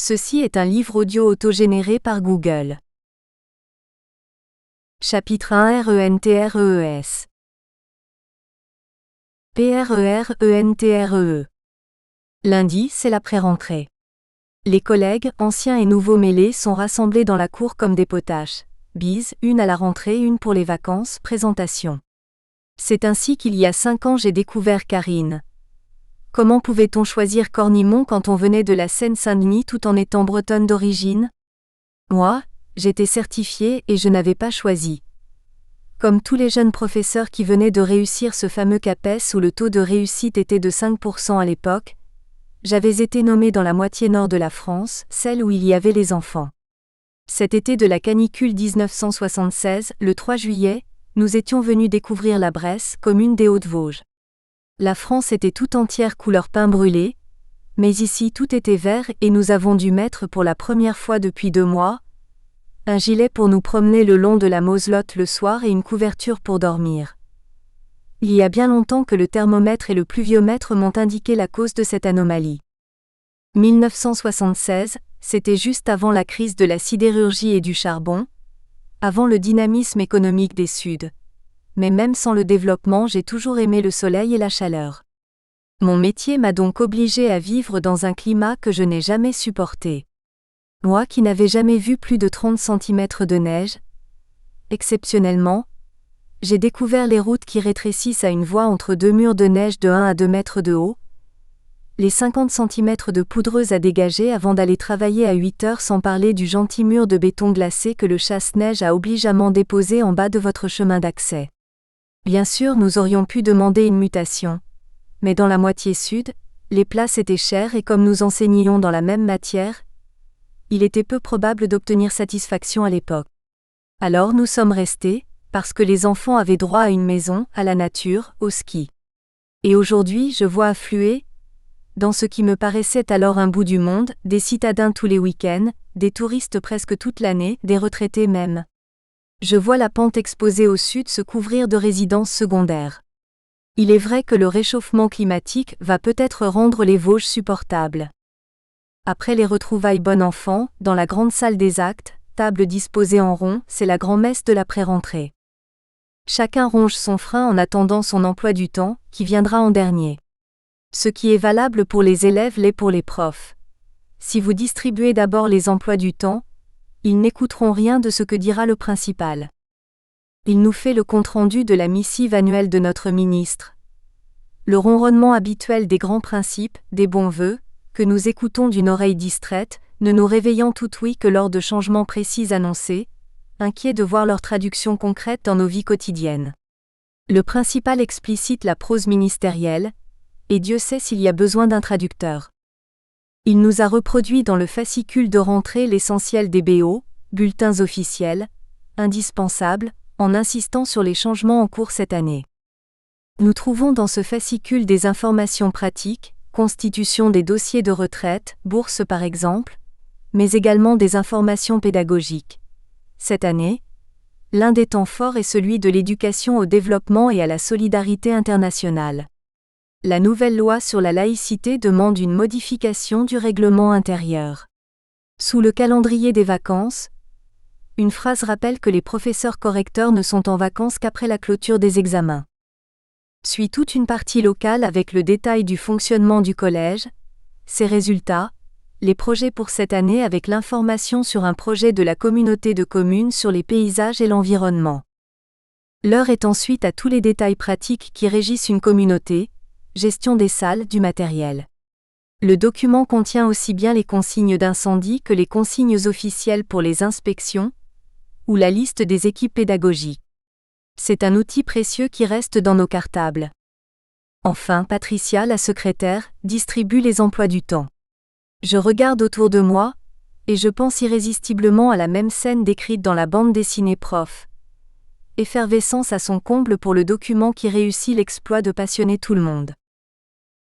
Ceci est un livre audio autogénéré par Google. Chapitre 1 RENTREES PRERENTREE. Lundi, c'est la pré-rentrée. Les collègues, anciens et nouveaux mêlés, sont rassemblés dans la cour comme des potaches. Bise, une à la rentrée, une pour les vacances, présentation. C'est ainsi qu'il y a 5 ans j'ai découvert Karine. Comment pouvait-on choisir Cornimont quand on venait de la Seine-Saint-Denis tout en étant bretonne d'origine? Moi, j'étais certifiée et je n'avais pas choisi. Comme tous les jeunes professeurs qui venaient de réussir ce fameux CAPES où le taux de réussite était de 5% à l'époque, j'avais été nommée dans la moitié nord de la France, celle où il y avait les enfants. Cet été de la canicule 1976, le 3 juillet, nous étions venus découvrir la Bresse, commune des Hauts-de-Vosges. La France était tout entière couleur pain brûlé, mais ici tout était vert et nous avons dû mettre pour la première fois depuis 2 mois un gilet pour nous promener le long de la Moselotte le soir et une couverture pour dormir. Il y a bien longtemps que le thermomètre et le pluviomètre m'ont indiqué la cause de cette anomalie. 1976, c'était juste avant la crise de la sidérurgie et du charbon, avant le dynamisme économique des Suds. Mais même sans le développement, j'ai toujours aimé le soleil et la chaleur. Mon métier m'a donc obligé à vivre dans un climat que je n'ai jamais supporté. Moi qui n'avais jamais vu plus de 30 cm de neige, exceptionnellement, j'ai découvert les routes qui rétrécissent à une voie entre 2 murs de neige de 1 à 2 mètres de haut, les 50 cm de poudreuse à dégager avant d'aller travailler à 8 heures, sans parler du gentil mur de béton glacé que le chasse-neige a obligeamment déposé en bas de votre chemin d'accès. Bien sûr, nous aurions pu demander une mutation. Mais dans la moitié sud, les places étaient chères et comme nous enseignions dans la même matière, il était peu probable d'obtenir satisfaction à l'époque. Alors nous sommes restés, parce que les enfants avaient droit à une maison, à la nature, au ski. Et aujourd'hui, je vois affluer, dans ce qui me paraissait alors un bout du monde, des citadins tous les week-ends, des touristes presque toute l'année, des retraités même. Je vois la pente exposée au sud se couvrir de résidences secondaires. Il est vrai que le réchauffement climatique va peut-être rendre les Vosges supportables. Après les retrouvailles bon enfant, dans la grande salle des actes, table disposée en rond, c'est la grand-messe de la pré-rentrée. Chacun ronge son frein en attendant son emploi du temps, qui viendra en dernier. Ce qui est valable pour les élèves l'est pour les profs. Si vous distribuez d'abord les emplois du temps, ils n'écouteront rien de ce que dira le principal. Il nous fait le compte-rendu de la missive annuelle de notre ministre. Le ronronnement habituel des grands principes, des bons vœux, que nous écoutons d'une oreille distraite, ne nous réveillant tout oui que lors de changements précis annoncés, inquiets de voir leur traduction concrète dans nos vies quotidiennes. Le principal explicite la prose ministérielle, et Dieu sait s'il y a besoin d'un traducteur. Il nous a reproduit dans le fascicule de rentrée l'essentiel des BO, bulletins officiels, indispensables, en insistant sur les changements en cours cette année. Nous trouvons dans ce fascicule des informations pratiques, constitution des dossiers de retraite, bourse par exemple, mais également des informations pédagogiques. Cette année, l'un des temps forts est celui de l'éducation au développement et à la solidarité internationale. La nouvelle loi sur la laïcité demande une modification du règlement intérieur. Sous le calendrier des vacances, une phrase rappelle que les professeurs correcteurs ne sont en vacances qu'après la clôture des examens. Suit toute une partie locale avec le détail du fonctionnement du collège, ses résultats, les projets pour cette année avec l'information sur un projet de la communauté de communes sur les paysages et l'environnement. L'heure est ensuite à tous les détails pratiques qui régissent une communauté, gestion des salles, du matériel. Le document contient aussi bien les consignes d'incendie que les consignes officielles pour les inspections, ou la liste des équipes pédagogiques. C'est un outil précieux qui reste dans nos cartables. Enfin, Patricia, la secrétaire, distribue les emplois du temps. Je regarde autour de moi, et je pense irrésistiblement à la même scène décrite dans la bande dessinée Prof. Effervescence à son comble pour le document qui réussit l'exploit de passionner tout le monde.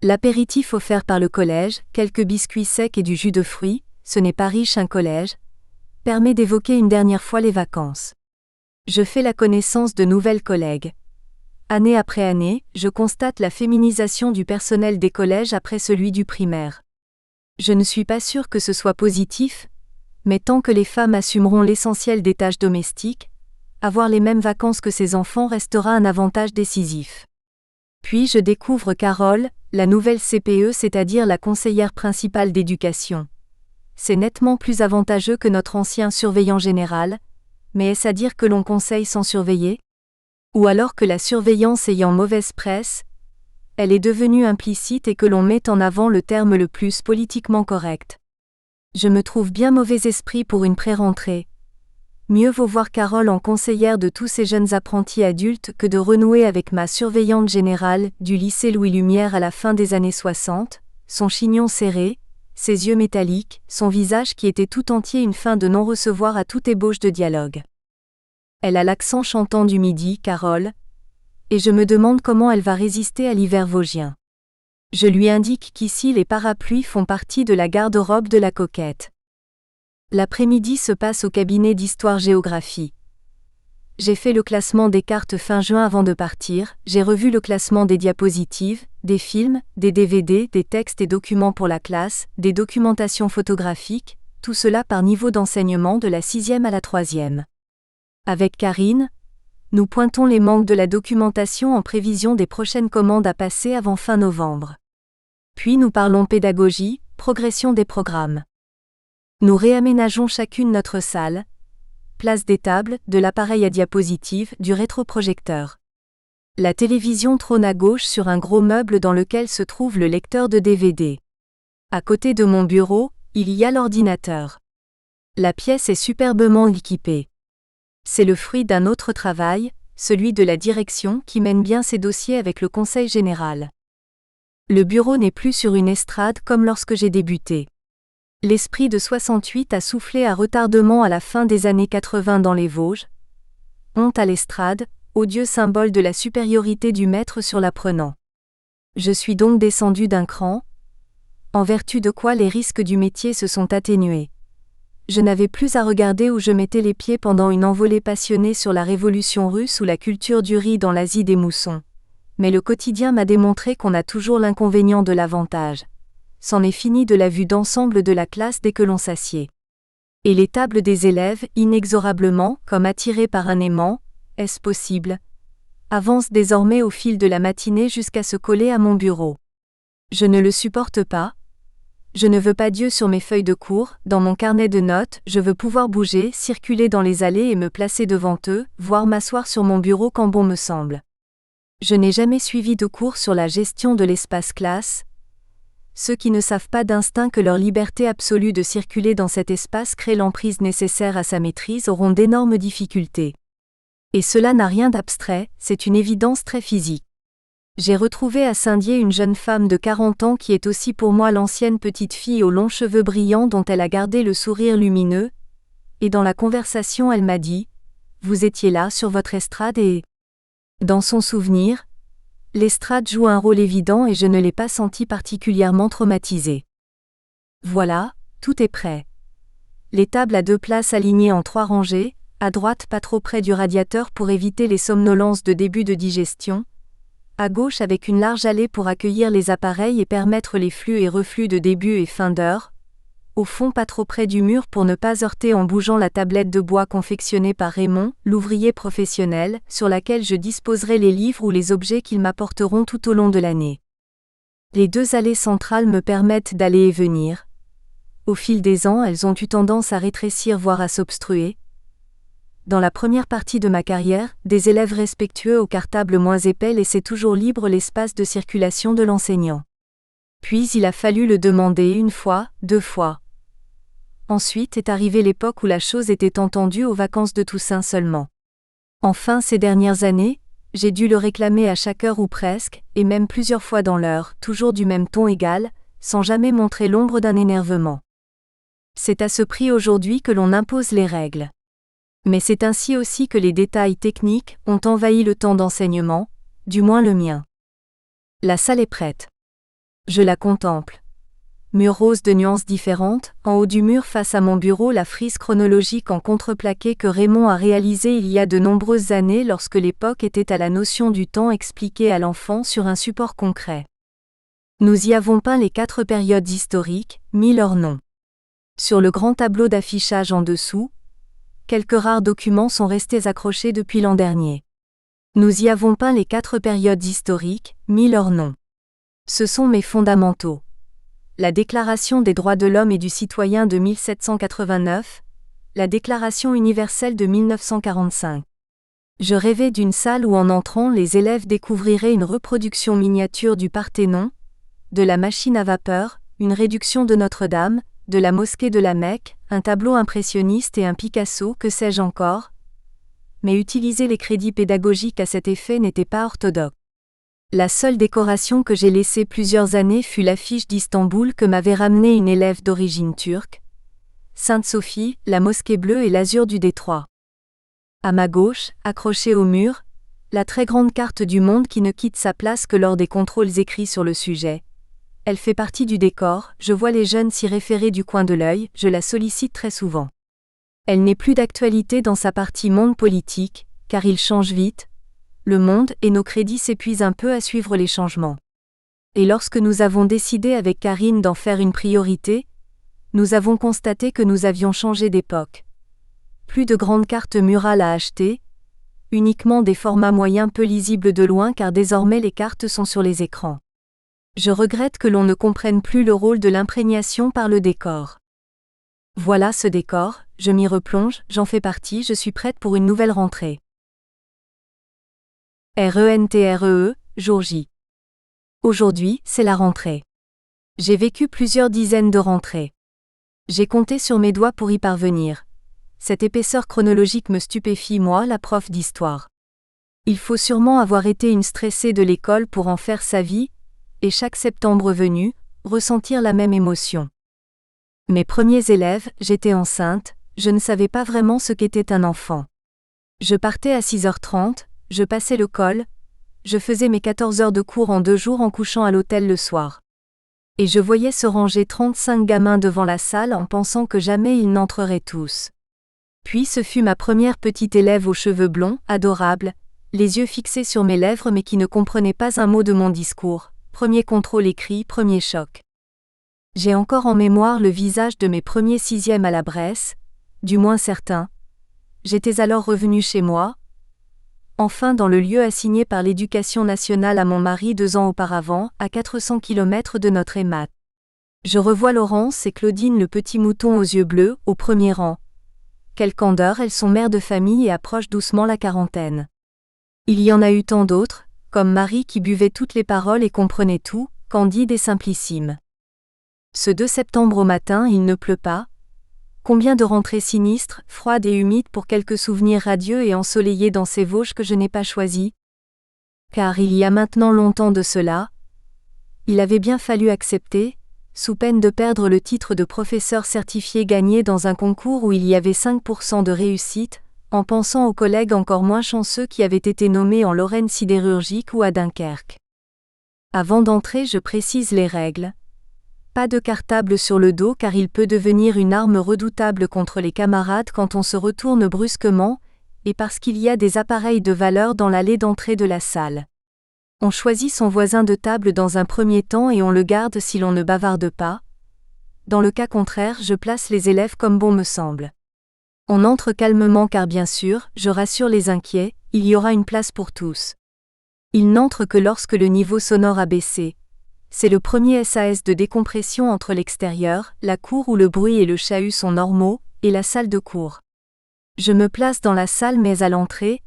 L'apéritif offert par le collège, quelques biscuits secs et du jus de fruits, ce n'est pas riche un collège, permet d'évoquer une dernière fois les vacances. Je fais la connaissance de nouvelles collègues. Année après année, je constate la féminisation du personnel des collèges après celui du primaire. Je ne suis pas sûre que ce soit positif, mais tant que les femmes assumeront l'essentiel des tâches domestiques, avoir les mêmes vacances que ses enfants restera un avantage décisif. Puis je découvre Carole, la nouvelle CPE, c'est-à-dire la conseillère principale d'éducation. C'est nettement plus avantageux que notre ancien surveillant général, mais est-ce à dire que l'on conseille sans surveiller ? Ou alors que la surveillance ayant mauvaise presse, elle est devenue implicite et que l'on met en avant le terme le plus politiquement correct. Je me trouve bien mauvais esprit pour une pré-rentrée. Mieux vaut voir Carole en conseillère de tous ces jeunes apprentis adultes que de renouer avec ma surveillante générale du lycée Louis Lumière à la fin des années 60, son chignon serré, ses yeux métalliques, son visage qui était tout entier une fin de non-recevoir à toute ébauche de dialogue. Elle a l'accent chantant du Midi, Carole, et je me demande comment elle va résister à l'hiver vosgien. Je lui indique qu'ici les parapluies font partie de la garde-robe de la coquette. L'après-midi se passe au cabinet d'histoire-géographie. J'ai fait le classement des cartes fin juin avant de partir, j'ai revu le classement des diapositives, des films, des DVD, des textes et documents pour la classe, des documentations photographiques, tout cela par niveau d'enseignement de la 6e à la 3e. Avec Karine, nous pointons les manques de la documentation en prévision des prochaines commandes à passer avant fin novembre. Puis nous parlons pédagogie, progression des programmes. Nous réaménageons chacune notre salle, place des tables, de l'appareil à diapositive, du rétroprojecteur. La télévision trône à gauche sur un gros meuble dans lequel se trouve le lecteur de DVD. À côté de mon bureau, il y a l'ordinateur. La pièce est superbement équipée. C'est le fruit d'un autre travail, celui de la direction qui mène bien ses dossiers avec le conseil général. Le bureau n'est plus sur une estrade comme lorsque j'ai débuté. L'esprit de 68 a soufflé à retardement à la fin des années 80 dans les Vosges. Honte à l'estrade, odieux symbole de la supériorité du maître sur l'apprenant. Je suis donc descendu d'un cran, en vertu de quoi les risques du métier se sont atténués. Je n'avais plus à regarder où je mettais les pieds pendant une envolée passionnée sur la révolution russe ou la culture du riz dans l'Asie des moussons. Mais le quotidien m'a démontré qu'on a toujours l'inconvénient de l'avantage. C'en est fini de la vue d'ensemble de la classe dès que l'on s'assied. Et les tables des élèves, inexorablement, comme attirées par un aimant, est-ce possible, avancent désormais au fil de la matinée jusqu'à se coller à mon bureau. Je ne le supporte pas. Je ne veux pas Dieu sur mes feuilles de cours, dans mon carnet de notes, je veux pouvoir bouger, circuler dans les allées et me placer devant eux, voire m'asseoir sur mon bureau quand bon me semble. Je n'ai jamais suivi de cours sur la gestion de l'espace classe. Ceux qui ne savent pas d'instinct que leur liberté absolue de circuler dans cet espace crée l'emprise nécessaire à sa maîtrise auront d'énormes difficultés. Et cela n'a rien d'abstrait, c'est une évidence très physique. J'ai retrouvé à Saint-Dié une jeune femme de 40 ans qui est aussi pour moi l'ancienne petite fille aux longs cheveux brillants dont elle a gardé le sourire lumineux, et dans la conversation elle m'a dit « Vous étiez là sur votre estrade et… » Dans son souvenir, l'estrade joue un rôle évident et je ne l'ai pas senti particulièrement traumatisée. Voilà, tout est prêt. Les tables à 2 places alignées en 3 rangées, à droite pas trop près du radiateur pour éviter les somnolences de début de digestion, à gauche avec une large allée pour accueillir les appareils et permettre les flux et reflux de début et fin d'heure, au fond pas trop près du mur pour ne pas heurter en bougeant la tablette de bois confectionnée par Raymond, l'ouvrier professionnel, sur laquelle je disposerai les livres ou les objets qu'ils m'apporteront tout au long de l'année. Les 2 allées centrales me permettent d'aller et venir. Au fil des ans, elles ont eu tendance à rétrécir voire à s'obstruer. Dans la première partie de ma carrière, des élèves respectueux au cartable moins épais laissaient toujours libre l'espace de circulation de l'enseignant. Puis il a fallu le demander 1 fois, 2 fois. Ensuite est arrivée l'époque où la chose était entendue aux vacances de Toussaint seulement. Enfin, ces dernières années, j'ai dû le réclamer à chaque heure ou presque, et même plusieurs fois dans l'heure, toujours du même ton égal, sans jamais montrer l'ombre d'un énervement. C'est à ce prix aujourd'hui que l'on impose les règles. Mais c'est ainsi aussi que les détails techniques ont envahi le temps d'enseignement, du moins le mien. La salle est prête. Je la contemple. Mur rose de nuances différentes, en haut du mur face à mon bureau la frise chronologique en contreplaqué que Raymond a réalisée il y a de nombreuses années lorsque l'époque était à la notion du temps expliquée à l'enfant sur un support concret. Nous y avons peint les 4 périodes historiques, mis leurs noms. Sur le grand tableau d'affichage en dessous, quelques rares documents sont restés accrochés depuis l'an dernier. Nous y avons peint les 4 périodes historiques, mis leurs noms. Ce sont mes fondamentaux. La Déclaration des droits de l'homme et du citoyen de 1789, la Déclaration universelle de 1945. Je rêvais d'une salle où en entrant les élèves découvriraient une reproduction miniature du Parthénon, de la machine à vapeur, une réduction de Notre-Dame, de la mosquée de la Mecque, un tableau impressionniste et un Picasso, que sais-je encore. Mais utiliser les crédits pédagogiques à cet effet n'était pas orthodoxe. La seule décoration que j'ai laissée plusieurs années fut l'affiche d'Istanbul que m'avait ramenée une élève d'origine turque. Sainte-Sophie, la mosquée bleue et l'azur du détroit. À ma gauche, accrochée au mur, la très grande carte du monde qui ne quitte sa place que lors des contrôles écrits sur le sujet. Elle fait partie du décor, je vois les jeunes s'y référer du coin de l'œil, je la sollicite très souvent. Elle n'est plus d'actualité dans sa partie monde politique, car il change vite, le monde et nos crédits s'épuisent un peu à suivre les changements. Et lorsque nous avons décidé avec Karine d'en faire une priorité, nous avons constaté que nous avions changé d'époque. Plus de grandes cartes murales à acheter, uniquement des formats moyens peu lisibles de loin car désormais les cartes sont sur les écrans. Je regrette que l'on ne comprenne plus le rôle de l'imprégnation par le décor. Voilà ce décor, je m'y replonge, j'en fais partie, je suis prête pour une nouvelle rentrée. RENTREE, jour J. Aujourd'hui, c'est la rentrée. J'ai vécu plusieurs dizaines de rentrées. J'ai compté sur mes doigts pour y parvenir. Cette épaisseur chronologique me stupéfie, moi, la prof d'histoire. Il faut sûrement avoir été une stressée de l'école pour en faire sa vie, et chaque septembre venu, ressentir la même émotion. Mes premiers élèves, j'étais enceinte, je ne savais pas vraiment ce qu'était un enfant. Je partais à 6h30, je passais le col, je faisais mes 14 heures de cours en 2 jours en couchant à l'hôtel le soir. Et je voyais se ranger 35 gamins devant la salle en pensant que jamais ils n'entreraient tous. Puis ce fut ma première petite élève aux cheveux blonds, adorable, les yeux fixés sur mes lèvres mais qui ne comprenait pas un mot de mon discours. Premier contrôle écrit, premier choc. J'ai encore en mémoire le visage de mes premiers 6e à la Bresse, du moins certains. J'étais alors revenue chez moi, enfin dans le lieu assigné par l'Éducation nationale à mon mari 2 ans auparavant, à 400 km de notre EMAT. Je revois Laurence et Claudine le petit mouton aux yeux bleus, au premier rang. Quelle candeur, elles sont mères de famille et approchent doucement la quarantaine. Il y en a eu tant d'autres, comme Marie qui buvait toutes les paroles et comprenait tout, candide et simplissime. Ce 2 septembre au matin, il ne pleut pas. Combien de rentrées sinistres, froides et humides pour quelques souvenirs radieux et ensoleillés dans ces Vosges que je n'ai pas choisis. Car il y a maintenant longtemps de cela, il avait bien fallu accepter, sous peine de perdre le titre de professeur certifié gagné dans un concours où il y avait 5% de réussite, en pensant aux collègues encore moins chanceux qui avaient été nommés en Lorraine sidérurgique ou à Dunkerque. Avant d'entrer, je précise les règles. Pas de cartable sur le dos car il peut devenir une arme redoutable contre les camarades quand on se retourne brusquement, et parce qu'il y a des appareils de valeur dans l'allée d'entrée de la salle. On choisit son voisin de table dans un premier temps et on le garde si l'on ne bavarde pas. Dans le cas contraire, je place les élèves comme bon me semble. On entre calmement car bien sûr, je rassure les inquiets, il y aura une place pour tous. Ils n'entrent que lorsque le niveau sonore a baissé. C'est le premier SAS de décompression entre l'extérieur, la cour où le bruit et le chahut sont normaux, et la salle de cours. Je me place dans la salle mais à l'entrée,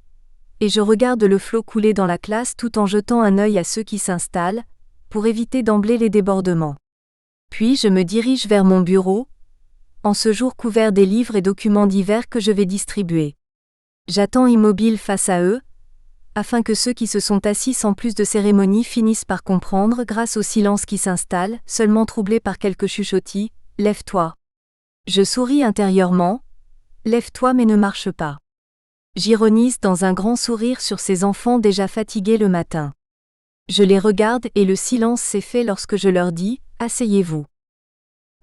et je regarde le flot couler dans la classe tout en jetant un œil à ceux qui s'installent, pour éviter d'emblée les débordements. Puis je me dirige vers mon bureau, en ce jour couvert des livres et documents divers que je vais distribuer. J'attends immobile face à eux, afin que ceux qui se sont assis sans plus de cérémonie finissent par comprendre grâce au silence qui s'installe, seulement troublé par quelques chuchotis, « Lève-toi ». Je souris intérieurement, « Lève-toi mais ne marche pas ». J'ironise dans un grand sourire sur ces enfants déjà fatigués le matin. Je les regarde et le silence s'est fait lorsque je leur dis « Asseyez-vous ».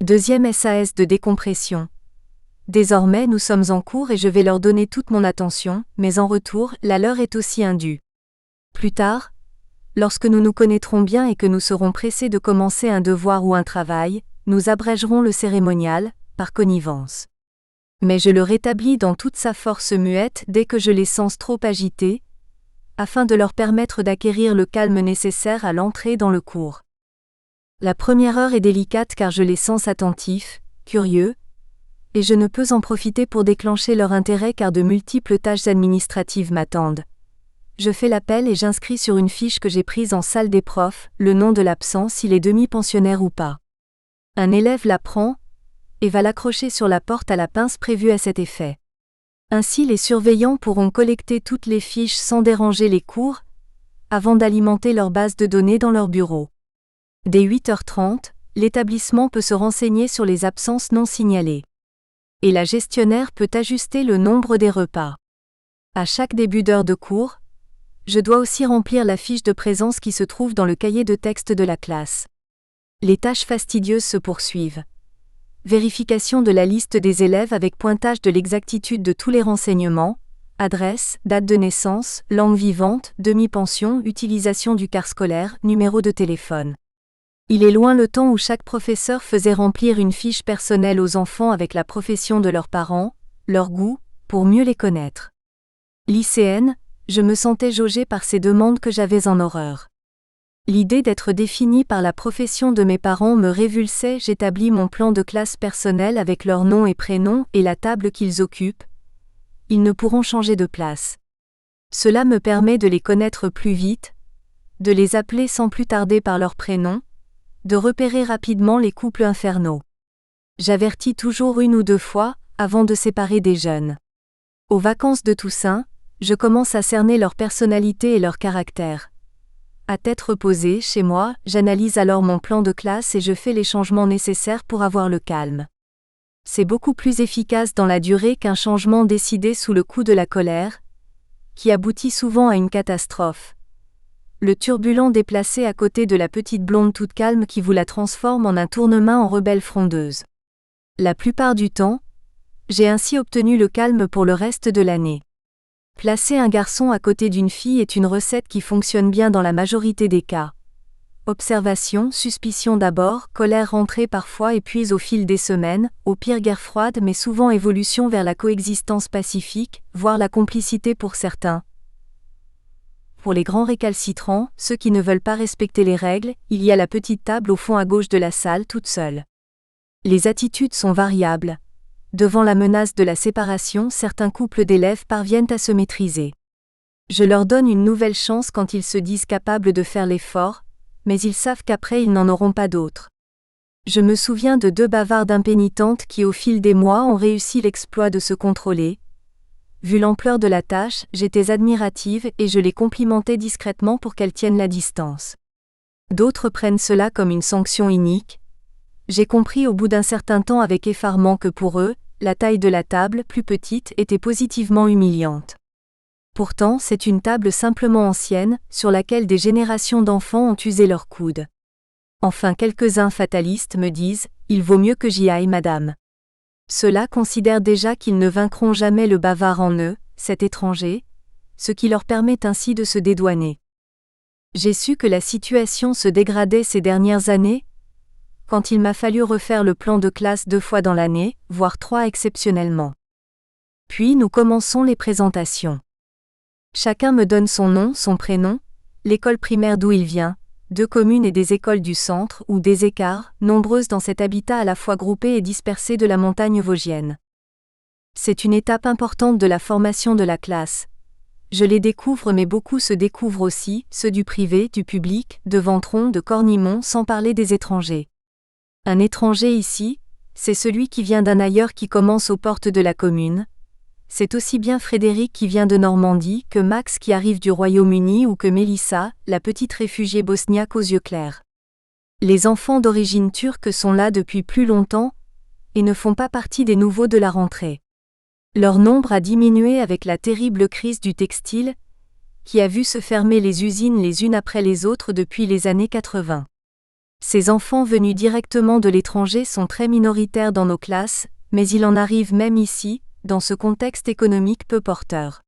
Deuxième SAS de décompression. Désormais nous sommes en cours et je vais leur donner toute mon attention, mais en retour, la leur est aussi indue. Plus tard, Lorsque nous nous connaîtrons bien et que nous serons pressés de commencer un devoir ou un travail, nous abrégerons le cérémonial, par connivence. Mais je le rétablis dans toute sa force muette dès que je les sens trop agités, afin de leur permettre d'acquérir le calme nécessaire à l'entrée dans le cours. La première heure est délicate car je les sens attentifs, curieux, et je ne peux en profiter pour déclencher leur intérêt car de multiples tâches administratives m'attendent. Je fais l'appel et j'inscris sur une fiche que j'ai prise en salle des profs, le nom de l'absent s'il est demi-pensionnaire ou pas. Un élève la prend, et va l'accrocher sur la porte à la pince prévue à cet effet. Ainsi les surveillants pourront collecter toutes les fiches sans déranger les cours, avant d'alimenter leur base de données dans leur bureau. Dès 8h30, l'établissement peut se renseigner sur les absences non signalées. Et la gestionnaire peut ajuster le nombre des repas. À chaque début d'heure de cours, je dois aussi remplir la fiche de présence qui se trouve dans le cahier de texte de la classe. Les tâches fastidieuses se poursuivent. Vérification de la liste des élèves avec pointage de l'exactitude de tous les renseignements, adresse, date de naissance, langue vivante, demi-pension, utilisation du car scolaire, numéro de téléphone. Il est loin le temps où chaque professeur faisait remplir une fiche personnelle aux enfants avec la profession de leurs parents, leur goût, pour mieux les connaître. Lycéenne, je me sentais jaugée par ces demandes que j'avais en horreur. L'idée d'être définie par la profession de mes parents me révulsait. J'établis mon plan de classe personnel avec leur nom et prénom et la table qu'ils occupent. Ils ne pourront changer de place. Cela me permet de les connaître plus vite, de les appeler sans plus tarder par leur prénom, de repérer rapidement les couples infernaux. J'avertis toujours 1 ou 2 fois, avant de séparer des jeunes. Aux vacances de Toussaint, je commence à cerner leur personnalité et leur caractère. À tête reposée, chez moi, j'analyse alors mon plan de classe et je fais les changements nécessaires pour avoir le calme. C'est beaucoup plus efficace dans la durée qu'un changement décidé sous le coup de la colère, qui aboutit souvent à une catastrophe. Le turbulent déplacé à côté de la petite blonde toute calme qui vous la transforme en un tournement en rebelle frondeuse. La plupart du temps, j'ai ainsi obtenu le calme pour le reste de l'année. Placer un garçon à côté d'une fille est une recette qui fonctionne bien dans la majorité des cas. Observation, suspicion d'abord, colère rentrée parfois et puis au fil des semaines, au pire guerre froide mais souvent évolution vers la coexistence pacifique, voire la complicité pour certains. Pour les grands récalcitrants, ceux qui ne veulent pas respecter les règles, il y a la petite table au fond à gauche de la salle toute seule. Les attitudes sont variables. Devant la menace de la séparation, certains couples d'élèves parviennent à se maîtriser. Je leur donne une nouvelle chance quand ils se disent capables de faire l'effort, mais ils savent qu'après ils n'en auront pas d'autres. Je me souviens de 2 bavardes impénitentes qui au fil des mois ont réussi l'exploit de se contrôler. Vu l'ampleur de la tâche, j'étais admirative et je les complimentais discrètement pour qu'elles tiennent la distance. D'autres prennent cela comme une sanction inique. J'ai compris au bout d'un certain temps avec effarement que pour eux, la taille de la table, plus petite, était positivement humiliante. Pourtant, c'est une table simplement ancienne, sur laquelle des générations d'enfants ont usé leurs coudes. Enfin quelques-uns fatalistes me disent « Il vaut mieux que j'y aille, madame ». Ceux-là considèrent déjà qu'ils ne vaincront jamais le bavard en eux, cet étranger, ce qui leur permet ainsi de se dédouaner. J'ai su que la situation se dégradait ces dernières années, quand il m'a fallu refaire le plan de classe 2 fois dans l'année, voire 3 exceptionnellement. Puis nous commençons les présentations. Chacun me donne son nom, son prénom, l'école primaire d'où il vient, 2 communes et des écoles du centre ou des écarts, nombreuses dans cet habitat à la fois groupé et dispersé de la montagne vosgienne. C'est une étape importante de la formation de la classe. Je les découvre mais beaucoup se découvrent aussi, ceux du privé, du public, de Ventron, de Cornimont sans parler des étrangers. Un étranger ici, c'est celui qui vient d'un ailleurs qui commence aux portes de la commune. C'est aussi bien Frédéric qui vient de Normandie que Max qui arrive du Royaume-Uni ou que Mélissa, la petite réfugiée bosniaque aux yeux clairs. Les enfants d'origine turque sont là depuis plus longtemps et ne font pas partie des nouveaux de la rentrée. Leur nombre a diminué avec la terrible crise du textile, qui a vu se fermer les usines les unes après les autres depuis les années 80. Ces enfants venus directement de l'étranger sont très minoritaires dans nos classes, mais il en arrive même ici, dans ce contexte économique peu porteur.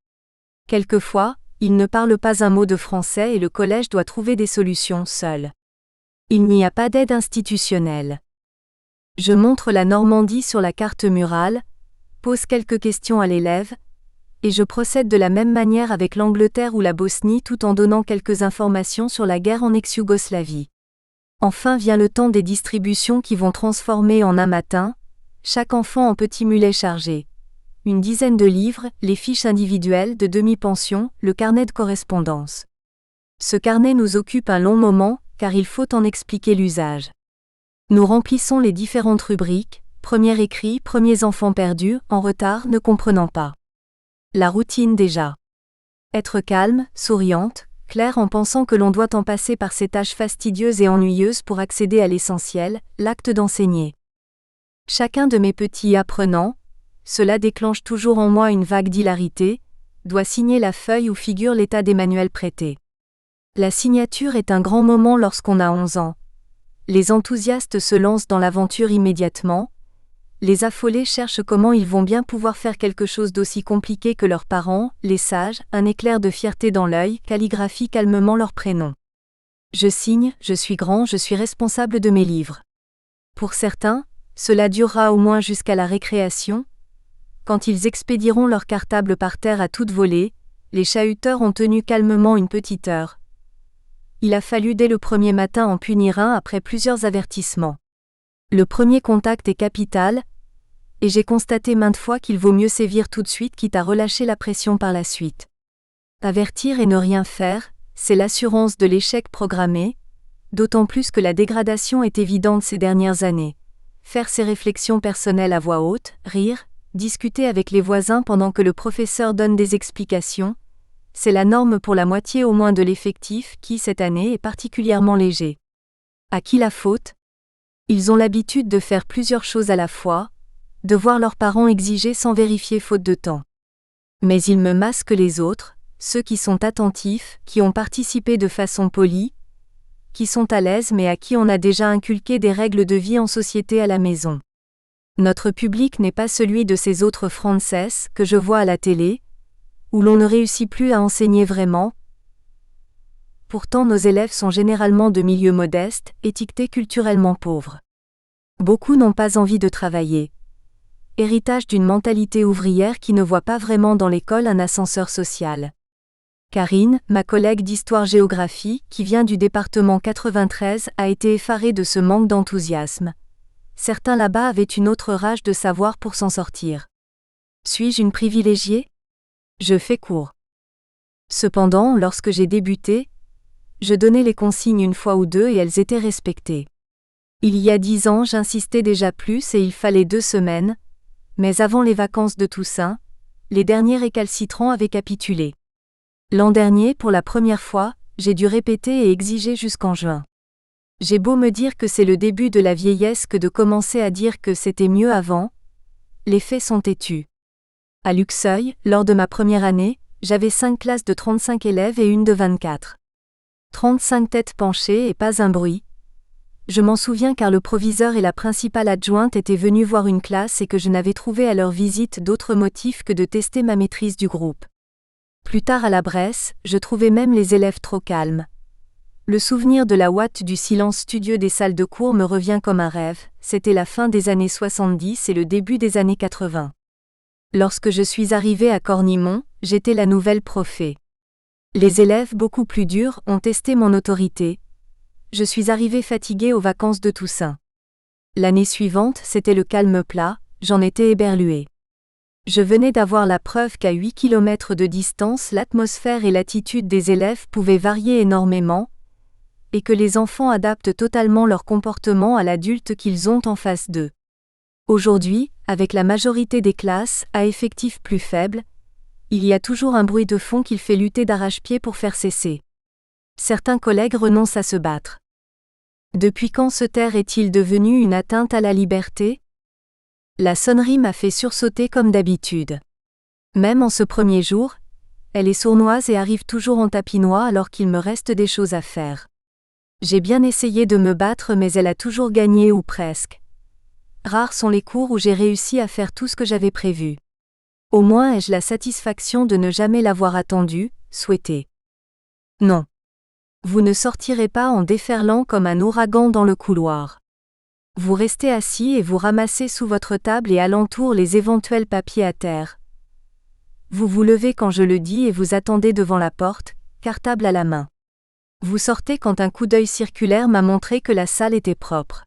Quelquefois, Ils ne parlent pas un mot de français et le collège doit trouver des solutions seul. Il n'y a pas d'aide institutionnelle. Je montre la Normandie sur la carte murale, pose quelques questions à l'élève, et je procède de la même manière avec l'Angleterre ou la Bosnie tout en donnant quelques informations sur la guerre en ex-Yougoslavie. Enfin vient le temps des distributions qui vont transformer en un matin, chaque enfant en petit mulet chargé. Une dizaine de livres, les fiches individuelles de demi-pension, le carnet de correspondance. Ce carnet nous occupe un long moment, car il faut en expliquer l'usage. Nous remplissons les différentes rubriques, premier écrit, premiers enfants perdus, en retard, ne comprenant pas. La routine déjà. Être calme, souriante, claire en pensant que l'on doit en passer par ces tâches fastidieuses et ennuyeuses pour accéder à l'essentiel, l'acte d'enseigner. Chacun de mes petits apprenants, cela déclenche toujours en moi une vague d'hilarité, doit signer la feuille où figure l'état des manuels prêtés. La signature est un grand moment lorsqu'on a 11 ans. Les enthousiastes se lancent dans l'aventure immédiatement. Les affolés cherchent comment ils vont bien pouvoir faire quelque chose d'aussi compliqué que leurs parents, les sages, un éclair de fierté dans l'œil, calligraphient calmement leurs prénoms. Je signe, je suis grand, je suis responsable de mes livres. Pour certains, cela durera au moins jusqu'à la récréation. Quand ils expédieront leur cartable par terre à toute volée, les chahuteurs ont tenu calmement une petite heure. Il a fallu dès le premier matin en punir un après plusieurs avertissements. Le premier contact est capital, et j'ai constaté maintes fois qu'il vaut mieux sévir tout de suite quitte à relâcher la pression par la suite. Avertir et ne rien faire, c'est l'assurance de l'échec programmé, d'autant plus que la dégradation est évidente ces dernières années. Faire ses réflexions personnelles à voix haute, rire, discuter avec les voisins pendant que le professeur donne des explications, c'est la norme pour la moitié au moins de l'effectif qui, cette année, est particulièrement léger. À qui la faute ? Ils ont l'habitude de faire plusieurs choses à la fois, de voir leurs parents exiger sans vérifier faute de temps. Mais ils me masquent les autres, ceux qui sont attentifs, qui ont participé de façon polie, qui sont à l'aise mais à qui on a déjà inculqué des règles de vie en société à la maison. Notre public n'est pas celui de ces autres Frances que je vois à la télé, où l'on ne réussit plus à enseigner vraiment. Pourtant nos élèves sont généralement de milieux modestes, étiquetés culturellement pauvres. Beaucoup n'ont pas envie de travailler. Héritage d'une mentalité ouvrière qui ne voit pas vraiment dans l'école un ascenseur social. Karine, ma collègue d'histoire-géographie, qui vient du département 93, a été effarée de ce manque d'enthousiasme. Certains là-bas avaient une autre rage de savoir pour s'en sortir. Suis-je une privilégiée ? Je fais court. Cependant, lorsque j'ai débuté, je donnais les consignes une fois ou deux et elles étaient respectées. Il y a 10 ans, j'insistais déjà plus et il fallait 2 semaines, mais avant les vacances de Toussaint, les derniers récalcitrants avaient capitulé. L'an dernier, pour la première fois, j'ai dû répéter et exiger jusqu'en juin. J'ai beau me dire que c'est le début de la vieillesse que de commencer à dire que c'était mieux avant, les faits sont têtus. À Luxeuil, lors de ma première année, j'avais 5 classes de 35 élèves et une de 24. 35 têtes penchées et pas un bruit. Je m'en souviens car le proviseur et la principale adjointe étaient venus voir une classe et que je n'avais trouvé à leur visite d'autre motif que de tester ma maîtrise du groupe. Plus tard à la Bresse, je trouvais même les élèves trop calmes. Le souvenir de la ouate du silence studieux des salles de cours me revient comme un rêve, c'était la fin des années 70 et le début des années 80. Lorsque je suis arrivée à Cornimont, j'étais la nouvelle prophète. Les élèves beaucoup plus durs ont testé mon autorité. Je suis arrivée fatiguée aux vacances de Toussaint. L'année suivante, c'était le calme plat, j'en étais éberluée. Je venais d'avoir la preuve qu'à 8 km de distance l'atmosphère et l'attitude des élèves pouvaient varier énormément, et que les enfants adaptent totalement leur comportement à l'adulte qu'ils ont en face d'eux. Aujourd'hui, avec la majorité des classes à effectifs plus faibles, il y a toujours un bruit de fond qu'il fait lutter d'arrache-pied pour faire cesser. Certains collègues renoncent à se battre. Depuis quand se taire est-il devenu une atteinte à la liberté ? La sonnerie m'a fait sursauter comme d'habitude. Même en ce premier jour, elle est sournoise et arrive toujours en tapinois alors qu'il me reste des choses à faire. J'ai bien essayé de me battre mais elle a toujours gagné ou presque. Rares sont les cours où j'ai réussi à faire tout ce que j'avais prévu. Au moins ai-je la satisfaction de ne jamais l'avoir attendue, souhaitez. Non. Vous ne sortirez pas en déferlant comme un ouragan dans le couloir. Vous restez assis et vous ramassez sous votre table et alentour les éventuels papiers à terre. Vous vous levez quand je le dis et vous attendez devant la porte, cartable à la main. Vous sortez quand un coup d'œil circulaire m'a montré que la salle était propre.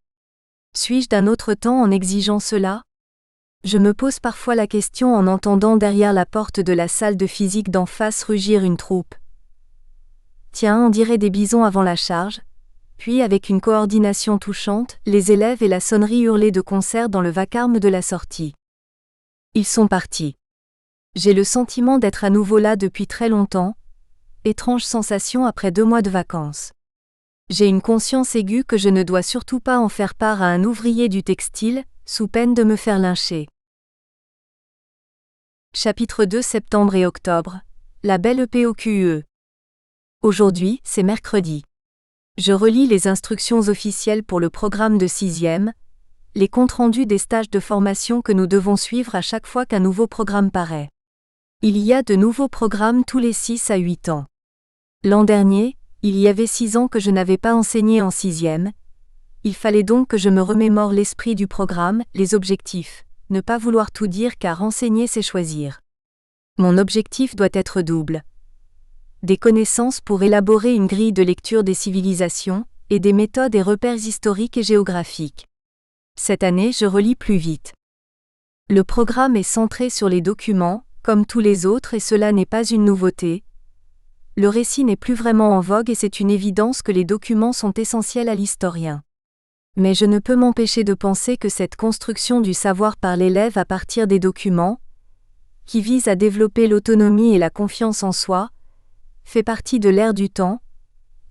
Suis-je d'un autre temps en exigeant cela ? Je me pose parfois la question en entendant derrière la porte de la salle de physique d'en face rugir une troupe. Tiens, on dirait des bisons avant la charge. Puis, avec une coordination touchante, les élèves et la sonnerie hurlaient de concert dans le vacarme de la sortie. Ils sont partis. J'ai le sentiment d'être à nouveau là depuis très longtemps. Étrange sensation après 2 mois de vacances. J'ai une conscience aiguë que je ne dois surtout pas en faire part à un ouvrier du textile, sous peine de me faire lyncher. Chapitre 2 Septembre et octobre. La belle EPOQUE. Aujourd'hui, c'est mercredi. Je relis les instructions officielles pour le programme de 6e, les comptes rendus des stages de formation que nous devons suivre à chaque fois qu'un nouveau programme paraît. Il y a de nouveaux programmes tous les 6 à 8 ans. L'an dernier, il y avait 6 ans que je n'avais pas enseigné en 6e. Il fallait donc que je me remémore l'esprit du programme, les objectifs, ne pas vouloir tout dire car enseigner c'est choisir. Mon objectif doit être double. Des connaissances pour élaborer une grille de lecture des civilisations, et des méthodes et repères historiques et géographiques. Cette année, je relis plus vite. Le programme est centré sur les documents, comme tous les autres et cela n'est pas une nouveauté. Le récit n'est plus vraiment en vogue et c'est une évidence que les documents sont essentiels à l'historien. Mais je ne peux m'empêcher de penser que cette construction du savoir par l'élève à partir des documents, qui vise à développer l'autonomie et la confiance en soi, fait partie de l'ère du temps,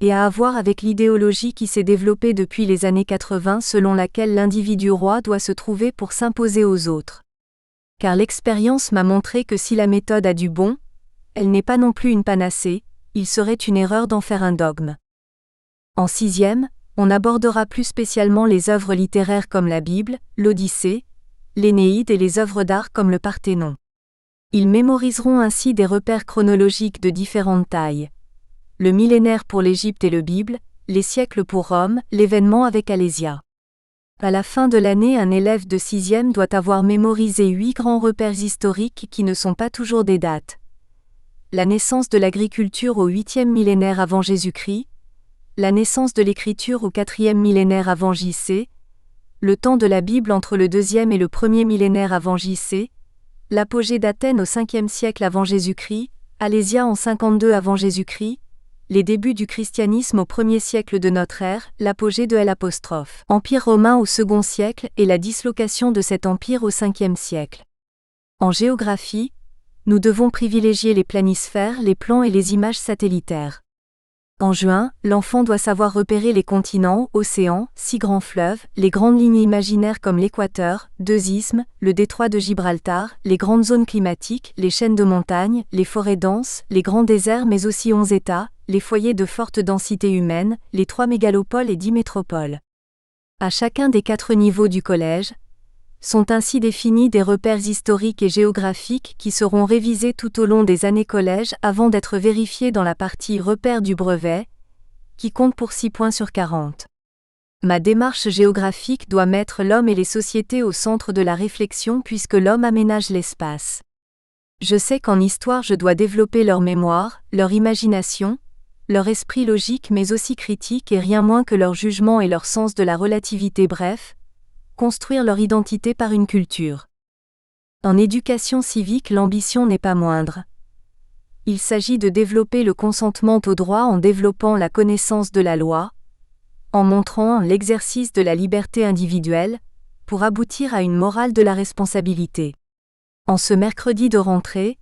et à voir avec l'idéologie qui s'est développée depuis les années 80 selon laquelle l'individu roi doit se trouver pour s'imposer aux autres. Car l'expérience m'a montré que si la méthode a du bon, elle n'est pas non plus une panacée, il serait une erreur d'en faire un dogme. En 6e, on abordera plus spécialement les œuvres littéraires comme la Bible, l'Odyssée, l'Énéide et les œuvres d'art comme le Parthénon. Ils mémoriseront ainsi des repères chronologiques de différentes tailles. Le millénaire pour l'Égypte et le Bible, les siècles pour Rome, l'événement avec Alésia. À la fin de l'année, un élève de 6e doit avoir mémorisé 8 grands repères historiques qui ne sont pas toujours des dates. La naissance de l'agriculture au 8e millénaire avant Jésus-Christ, la naissance de l'écriture au 4e millénaire avant JC, le temps de la Bible entre le 2e et le 1er millénaire avant JC, l'apogée d'Athènes au 5e siècle avant Jésus-Christ, Alésia en 52 avant Jésus-Christ, les débuts du christianisme au 1er siècle de notre ère, l'apogée de l'L', Empire romain au 2e siècle et la dislocation de cet empire au 5e siècle. En géographie, nous devons privilégier les planisphères, les plans et les images satellitaires. En juin, l'enfant doit savoir repérer les continents, océans, 6 grands fleuves, les grandes lignes imaginaires comme l'équateur, 2 isthmes, le détroit de Gibraltar, les grandes zones climatiques, les chaînes de montagnes, les forêts denses, les grands déserts mais aussi 11 États, les foyers de forte densité humaine, les 3 mégalopoles et 10 métropoles. À chacun des 4 niveaux du collège, sont ainsi définis des repères historiques et géographiques qui seront révisés tout au long des années collège avant d'être vérifiés dans la partie repères du brevet, qui compte pour 6 points sur 40. Ma démarche géographique doit mettre l'homme et les sociétés au centre de la réflexion puisque l'homme aménage l'espace. Je sais qu'en histoire je dois développer leur mémoire, leur imagination, leur esprit logique mais aussi critique et rien moins que leur jugement et leur sens de la relativité, bref, construire leur identité par une culture. En éducation civique, l'ambition n'est pas moindre. Il s'agit de développer le consentement au droit en développant la connaissance de la loi, en montrant l'exercice de la liberté individuelle, pour aboutir à une morale de la responsabilité. En ce mercredi de rentrée,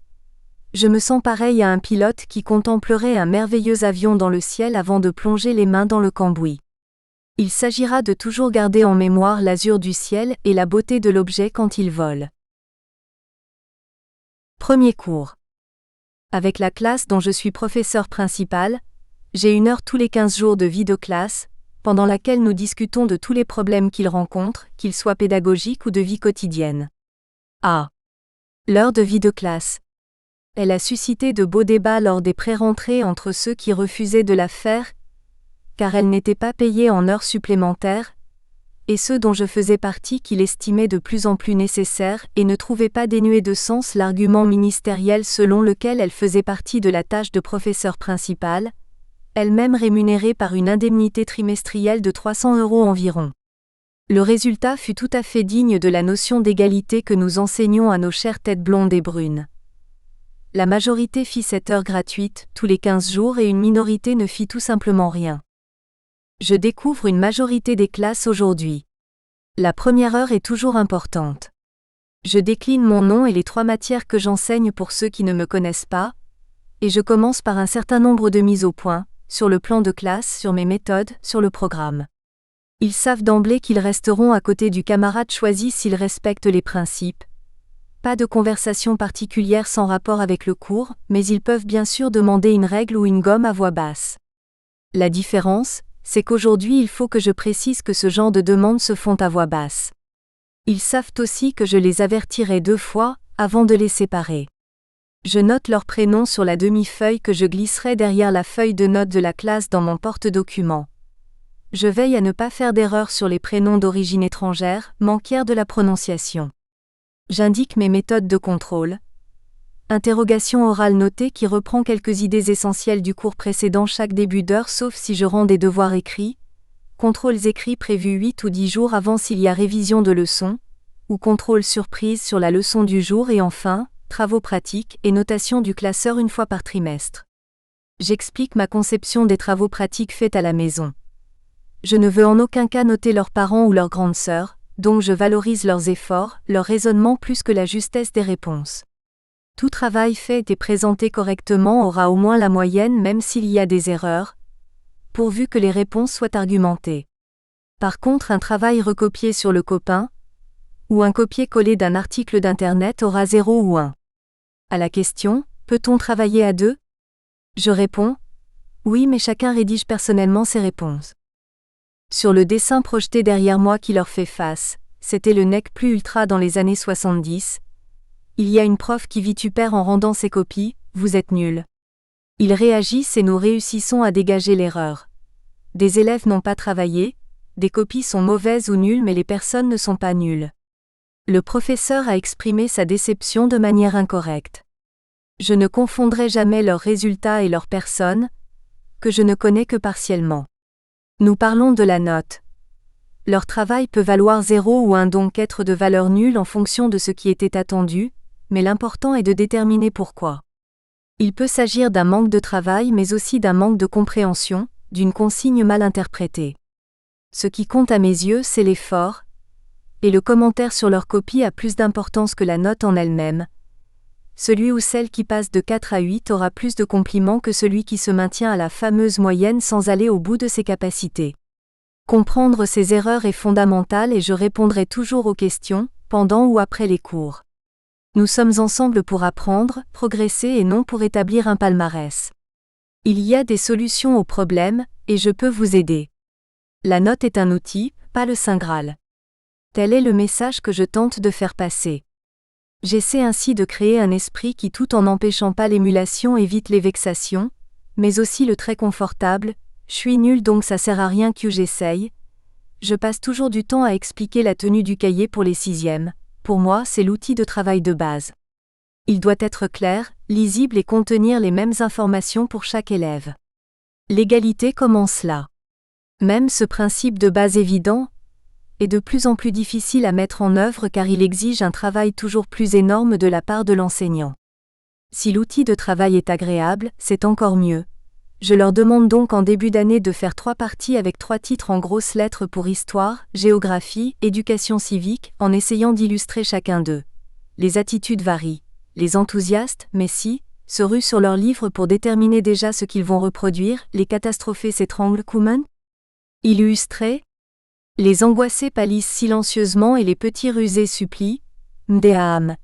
je me sens pareil à un pilote qui contemplerait un merveilleux avion dans le ciel avant de plonger les mains dans le cambouis. Il s'agira de toujours garder en mémoire l'azur du ciel et la beauté de l'objet quand il vole. Premier cours. Avec la classe dont je suis professeur principal, j'ai 1 heure tous les 15 jours de vie de classe, pendant laquelle nous discutons de tous les problèmes qu'ils rencontrent, qu'ils soient pédagogiques ou de vie quotidienne. Ah. L'heure de vie de classe. Elle a suscité de beaux débats lors des pré-rentrées entre ceux qui refusaient de la faire, car elle n'était pas payée en heures supplémentaires, et ceux dont je faisais partie qui l'estimaient de plus en plus nécessaire et ne trouvaient pas dénué de sens l'argument ministériel selon lequel elle faisait partie de la tâche de professeur principal, elle-même rémunérée par une indemnité trimestrielle de 300 € environ. Le résultat fut tout à fait digne de la notion d'égalité que nous enseignons à nos chères têtes blondes et brunes. La majorité fit 7 heures gratuites tous les 15 jours et une minorité ne fit tout simplement rien. Je découvre une majorité des classes aujourd'hui. La première heure est toujours importante. Je décline mon nom et les 3 matières que j'enseigne pour ceux qui ne me connaissent pas, et je commence par un certain nombre de mises au point, sur le plan de classe, sur mes méthodes, sur le programme. Ils savent d'emblée qu'ils resteront à côté du camarade choisi s'ils respectent les principes. Pas de conversation particulière sans rapport avec le cours, mais ils peuvent bien sûr demander une règle ou une gomme à voix basse. La différence, c'est qu'aujourd'hui il faut que je précise que ce genre de demandes se font à voix basse. Ils savent aussi que je les avertirai 2 fois, avant de les séparer. Je note leurs prénoms sur la demi-feuille que je glisserai derrière la feuille de notes de la classe dans mon porte-document. Je veille à ne pas faire d'erreur sur les prénoms d'origine étrangère, manquèrent de la prononciation. J'indique mes méthodes de contrôle. Interrogation orale notée qui reprend quelques idées essentielles du cours précédent chaque début d'heure sauf si je rends des devoirs écrits. Contrôles écrits prévus 8 ou 10 jours avant s'il y a révision de leçon, ou contrôle surprise sur la leçon du jour et enfin, travaux pratiques et notation du classeur une fois par trimestre. J'explique ma conception des travaux pratiques faits à la maison. Je ne veux en aucun cas noter leurs parents ou leurs grandes sœurs, donc je valorise leurs efforts, leur raisonnement plus que la justesse des réponses. Tout travail fait et présenté correctement aura au moins la moyenne même s'il y a des erreurs, pourvu que les réponses soient argumentées. Par contre, un travail recopié sur le copain, ou un copier-coller d'un article d'internet aura 0 ou 1. À la question, peut-on travailler à 2 ? Je réponds, oui mais chacun rédige personnellement ses réponses. Sur le dessin projeté derrière moi qui leur fait face, c'était le Nec Plus Ultra dans les années 70. Il y a une prof qui vitupère en rendant ses copies, vous êtes nuls. Ils réagissent et nous réussissons à dégager l'erreur. Des élèves n'ont pas travaillé, des copies sont mauvaises ou nulles mais les personnes ne sont pas nulles. Le professeur a exprimé sa déception de manière incorrecte. Je ne confondrai jamais leurs résultats et leurs personnes, que je ne connais que partiellement. Nous parlons de la note. Leur travail peut valoir 0 ou 1 donc être de valeur nulle en fonction de ce qui était attendu, mais l'important est de déterminer pourquoi. Il peut s'agir d'un manque de travail mais aussi d'un manque de compréhension, d'une consigne mal interprétée. Ce qui compte à mes yeux c'est l'effort, et le commentaire sur leur copie a plus d'importance que la note en elle-même. Celui ou celle qui passe de 4 à 8 aura plus de compliments que celui qui se maintient à la fameuse moyenne sans aller au bout de ses capacités. Comprendre ces erreurs est fondamental et je répondrai toujours aux questions, pendant ou après les cours. Nous sommes ensemble pour apprendre, progresser et non pour établir un palmarès. Il y a des solutions aux problèmes, et je peux vous aider. La note est un outil, pas le Saint Graal. Tel est le message que je tente de faire passer. J'essaie ainsi de créer un esprit qui tout en n'empêchant pas l'émulation évite les vexations, mais aussi le très confortable, je suis nul donc ça sert à rien que j'essaye. Je passe toujours du temps à expliquer la tenue du cahier pour les 6e, pour moi c'est l'outil de travail de base. Il doit être clair, lisible et contenir les mêmes informations pour chaque élève. L'égalité commence là. Même ce principe de base évident, est de plus en plus difficile à mettre en œuvre car il exige un travail toujours plus énorme de la part de l'enseignant. Si l'outil de travail est agréable, c'est encore mieux. Je leur demande donc en début d'année de faire 3 parties avec 3 titres en grosses lettres pour histoire, géographie, éducation civique, en essayant d'illustrer chacun d'eux. Les attitudes varient. Les enthousiastes, mais si, se ruent sur leurs livres pour déterminer déjà ce qu'ils vont reproduire, les catastrophés s'étranglent Kuman ? Illustrés ? Les angoissés pâlissent silencieusement et les petits rusés supplient. Mdéham.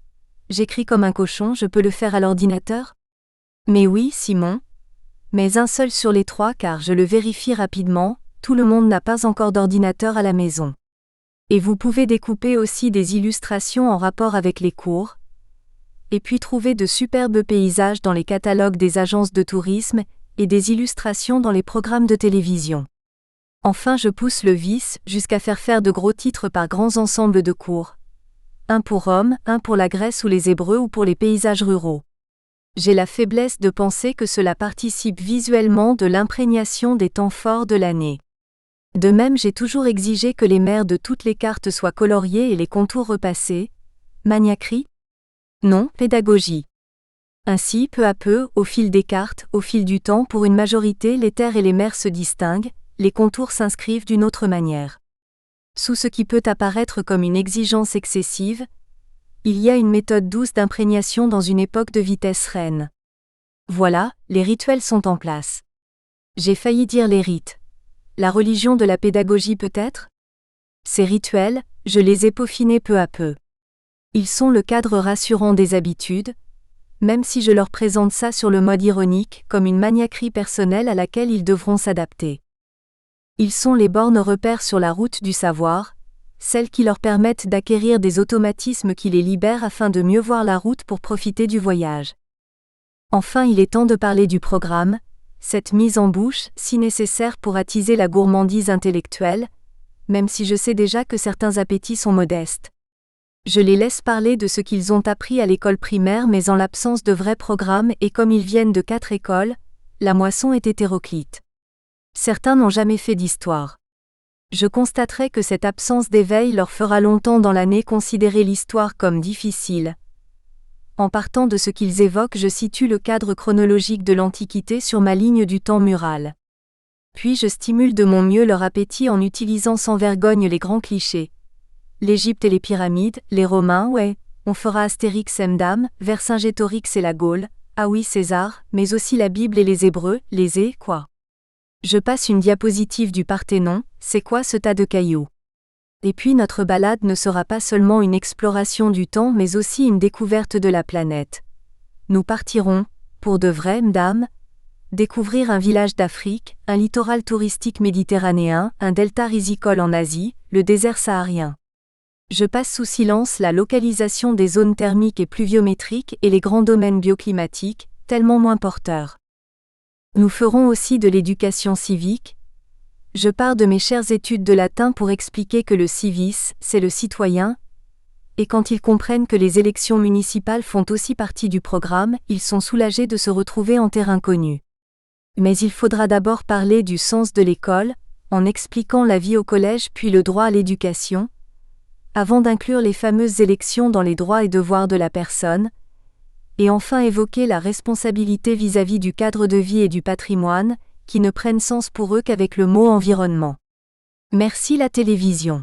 J'écris comme un cochon, je peux le faire à l'ordinateur ? Mais oui, Simon. Mais un seul sur les 3 car je le vérifie rapidement, tout le monde n'a pas encore d'ordinateur à la maison. Et vous pouvez découper aussi des illustrations en rapport avec les cours. et puis trouver de superbes paysages dans les catalogues des agences de tourisme, et des illustrations dans les programmes de télévision. Enfin je pousse le vice jusqu'à faire de gros titres par grands ensembles de cours. Un pour Rome, un pour la Grèce ou les Hébreux ou pour les paysages ruraux. J'ai la faiblesse de penser que cela participe visuellement de l'imprégnation des temps forts de l'année. De même j'ai toujours exigé que les mers de toutes les cartes soient coloriées et les contours repassés. Maniaquerie ? Non, pédagogie. Ainsi, peu à peu, au fil des cartes, au fil du temps, pour une majorité, les terres et les mers se distinguent, les contours s'inscrivent d'une autre manière. Sous ce qui peut apparaître comme une exigence excessive, il y a une méthode douce d'imprégnation dans une époque de vitesse reine. Voilà, les rituels sont en place. J'ai failli dire les rites. La religion de la pédagogie peut-être ? Ces rituels, je les ai peaufinés peu à peu. Ils sont le cadre rassurant des habitudes, même si je leur présente ça sur le mode ironique, comme une maniaquerie personnelle à laquelle ils devront s'adapter. Ils sont les bornes repères sur la route du savoir, celles qui leur permettent d'acquérir des automatismes qui les libèrent afin de mieux voir la route pour profiter du voyage. Enfin, il est temps de parler du programme, cette mise en bouche, si nécessaire pour attiser la gourmandise intellectuelle, même si je sais déjà que certains appétits sont modestes. Je les laisse parler de ce qu'ils ont appris à l'école primaire mais en l'absence de vrais programmes et comme ils viennent de 4 écoles, la moisson est hétéroclite. Certains n'ont jamais fait d'histoire. Je constaterai que cette absence d'éveil leur fera longtemps dans l'année considérer l'histoire comme difficile. En partant de ce qu'ils évoquent, je situe le cadre chronologique de l'Antiquité sur ma ligne du temps mural. Puis je stimule de mon mieux leur appétit en utilisant sans vergogne les grands clichés. L'Égypte et les pyramides, les Romains, ouais, on fera Astérix Mdam, Vercingétorix et la Gaule, ah oui César, mais aussi la Bible et les Hébreux, quoi. Je passe une diapositive du Parthénon, c'est quoi ce tas de cailloux ? Et puis notre balade ne sera pas seulement une exploration du temps mais aussi une découverte de la planète. Nous partirons, pour de vrai Mdam, découvrir un village d'Afrique, un littoral touristique méditerranéen, un delta risicole en Asie, le désert saharien. Je passe sous silence la localisation des zones thermiques et pluviométriques et les grands domaines bioclimatiques, tellement moins porteurs. Nous ferons aussi de l'éducation civique. Je pars de mes chères études de latin pour expliquer que le civis, c'est le citoyen, et quand ils comprennent que les élections municipales font aussi partie du programme, ils sont soulagés de se retrouver en terrain connu. Mais il faudra d'abord parler du sens de l'école, en expliquant la vie au collège puis le droit à l'éducation, avant d'inclure les fameuses élections dans les droits et devoirs de la personne, et enfin évoquer la responsabilité vis-à-vis du cadre de vie et du patrimoine, qui ne prennent sens pour eux qu'avec le mot environnement. Merci la télévision.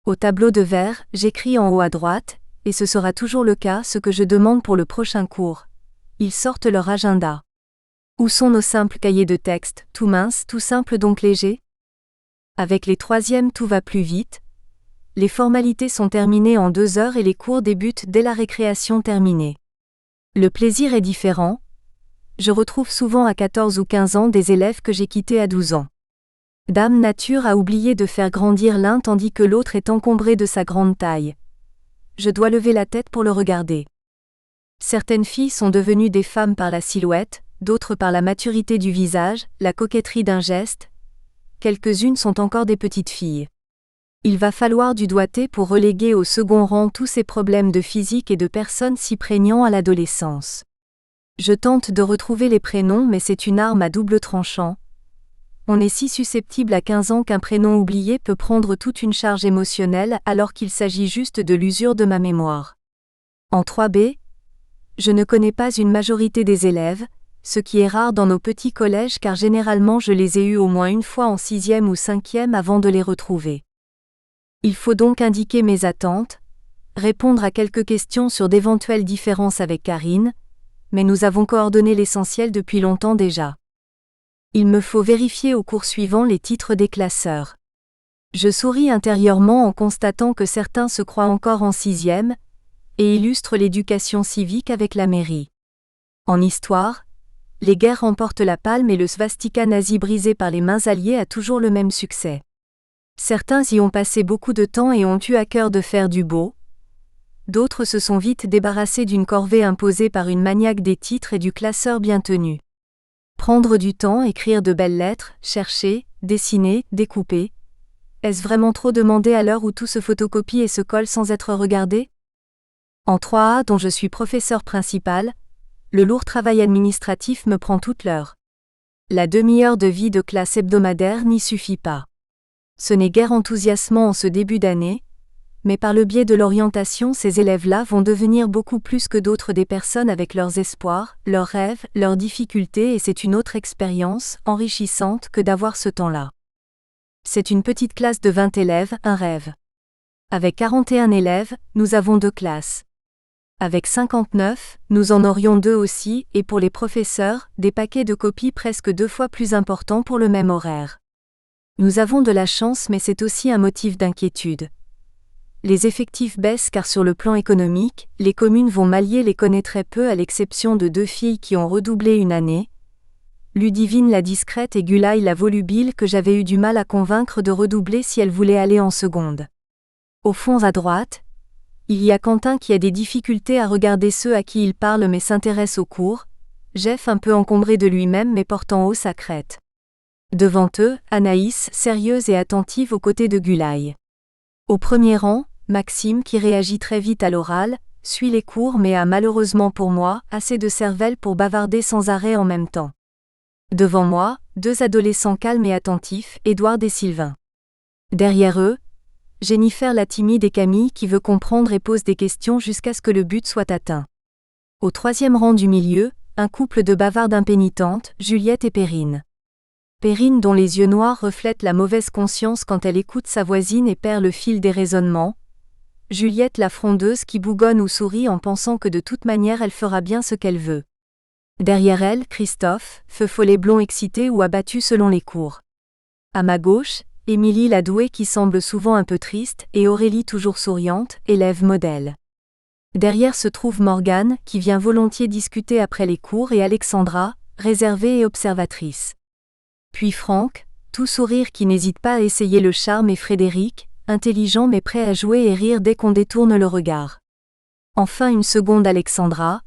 Au tableau de verre, j'écris en haut à droite, et ce sera toujours le cas ce que je demande pour le prochain cours. Ils sortent leur agenda. Où sont nos simples cahiers de texte, tout minces, tout simples donc légers ? Avec les troisièmes tout va plus vite. Les formalités sont terminées en 2 heures et les cours débutent dès la récréation terminée. Le plaisir est différent. Je retrouve souvent à 14 ou 15 ans des élèves que j'ai quittés à 12 ans. Dame Nature a oublié de faire grandir l'un tandis que l'autre est encombré de sa grande taille. Je dois lever la tête pour le regarder. Certaines filles sont devenues des femmes par la silhouette, d'autres par la maturité du visage, la coquetterie d'un geste. Quelques-unes sont encore des petites filles. Il va falloir du doigté pour reléguer au second rang tous ces problèmes de physique et de personnes si prégnants à l'adolescence. Je tente de retrouver les prénoms mais c'est une arme à double tranchant. On est si susceptible à 15 ans qu'un prénom oublié peut prendre toute une charge émotionnelle alors qu'il s'agit juste de l'usure de ma mémoire. En 3B, je ne connais pas une majorité des élèves, ce qui est rare dans nos petits collèges car généralement je les ai eus au moins une fois en 6e ou 5e avant de les retrouver. Il faut donc indiquer mes attentes, répondre à quelques questions sur d'éventuelles différences avec Karine, mais nous avons coordonné l'essentiel depuis longtemps déjà. Il me faut vérifier au cours suivant les titres des classeurs. Je souris intérieurement en constatant que certains se croient encore en 6e, et illustrent l'éducation civique avec la mairie. En histoire, les guerres remportent la palme et le svastika nazi brisé par les mains alliées a toujours le même succès. Certains y ont passé beaucoup de temps et ont eu à cœur de faire du beau. d'autres se sont vite débarrassés d'une corvée imposée par une maniaque des titres et du classeur bien tenu. Prendre du temps, écrire de belles lettres, chercher, dessiner, découper. Est-ce vraiment trop demandé à l'heure où tout se photocopie et se colle sans être regardé? En 3A, dont je suis professeur principal, le lourd travail administratif me prend toute l'heure. La demi-heure de vie de classe hebdomadaire n'y suffit pas. Ce n'est guère enthousiasmant en ce début d'année, mais par le biais de l'orientation, ces élèves-là vont devenir beaucoup plus que d'autres des personnes avec leurs espoirs, leurs rêves, leurs difficultés, et c'est une autre expérience, enrichissante, que d'avoir ce temps-là. C'est une petite classe de 20 élèves, un rêve. Avec 41 élèves, nous avons 2 classes. Avec 59, nous en aurions 2 aussi, et pour les professeurs, des paquets de copies presque 2 fois plus importants pour le même horaire. Nous avons de la chance, mais c'est aussi un motif d'inquiétude. Les effectifs baissent car sur le plan économique, les communes vont mallier les connaît très peu à l'exception de 2 filles qui ont redoublé une année. Ludivine la discrète et Gulaï la volubile que j'avais eu du mal à convaincre de redoubler si elle voulait aller en seconde. Au fond à droite, il y a Quentin qui a des difficultés à regarder ceux à qui il parle mais s'intéresse aux cours, Jeff un peu encombré de lui-même mais portant haut sa crête. Devant eux, Anaïs, sérieuse et attentive aux côtés de Gulaï. Au premier rang, Maxime qui réagit très vite à l'oral, suit les cours mais a malheureusement pour moi, assez de cervelle pour bavarder sans arrêt en même temps. Devant moi, 2 adolescents calmes et attentifs, Édouard et Sylvain. Derrière eux, Jennifer la timide et Camille qui veut comprendre et pose des questions jusqu'à ce que le but soit atteint. Au 3e rang du milieu, un couple de bavardes impénitentes, Juliette et Perrine. Perrine dont les yeux noirs reflètent la mauvaise conscience quand elle écoute sa voisine et perd le fil des raisonnements. Juliette la frondeuse qui bougonne ou sourit en pensant que de toute manière elle fera bien ce qu'elle veut. Derrière elle, Christophe, feu follet blond excité ou abattu selon les cours. À ma gauche, Émilie la douée qui semble souvent un peu triste et Aurélie toujours souriante, élève modèle. Derrière se trouve Morgane qui vient volontiers discuter après les cours et Alexandra, réservée et observatrice. Puis Franck, tout sourire qui n'hésite pas à essayer le charme et Frédéric, intelligent mais prêt à jouer et rire dès qu'on détourne le regard. Enfin une seconde Alexandra,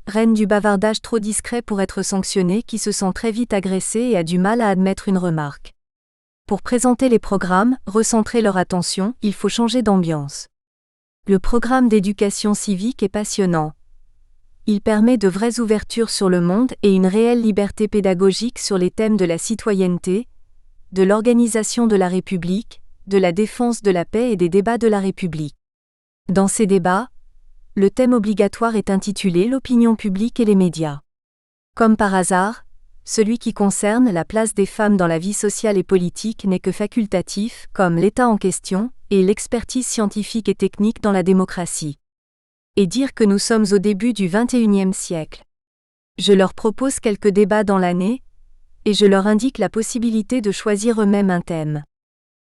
reine du bavardage trop discret pour être sanctionnée qui se sent très vite agressée et a du mal à admettre une remarque. Pour présenter les programmes, recentrer leur attention, il faut changer d'ambiance. Le programme d'éducation civique est passionnant. Il permet de vraies ouvertures sur le monde et une réelle liberté pédagogique sur les thèmes de la citoyenneté, de l'organisation de la République, de la défense de la paix et des débats de la République. Dans ces débats, le thème obligatoire est intitulé « L'opinion publique et les médias ». Comme par hasard, celui qui concerne la place des femmes dans la vie sociale et politique n'est que facultatif, comme l'État en question, et l'expertise scientifique et technique dans la démocratie. Et dire que nous sommes au début du XXIe siècle. Je leur propose quelques débats dans l'année, et je leur indique la possibilité de choisir eux-mêmes un thème.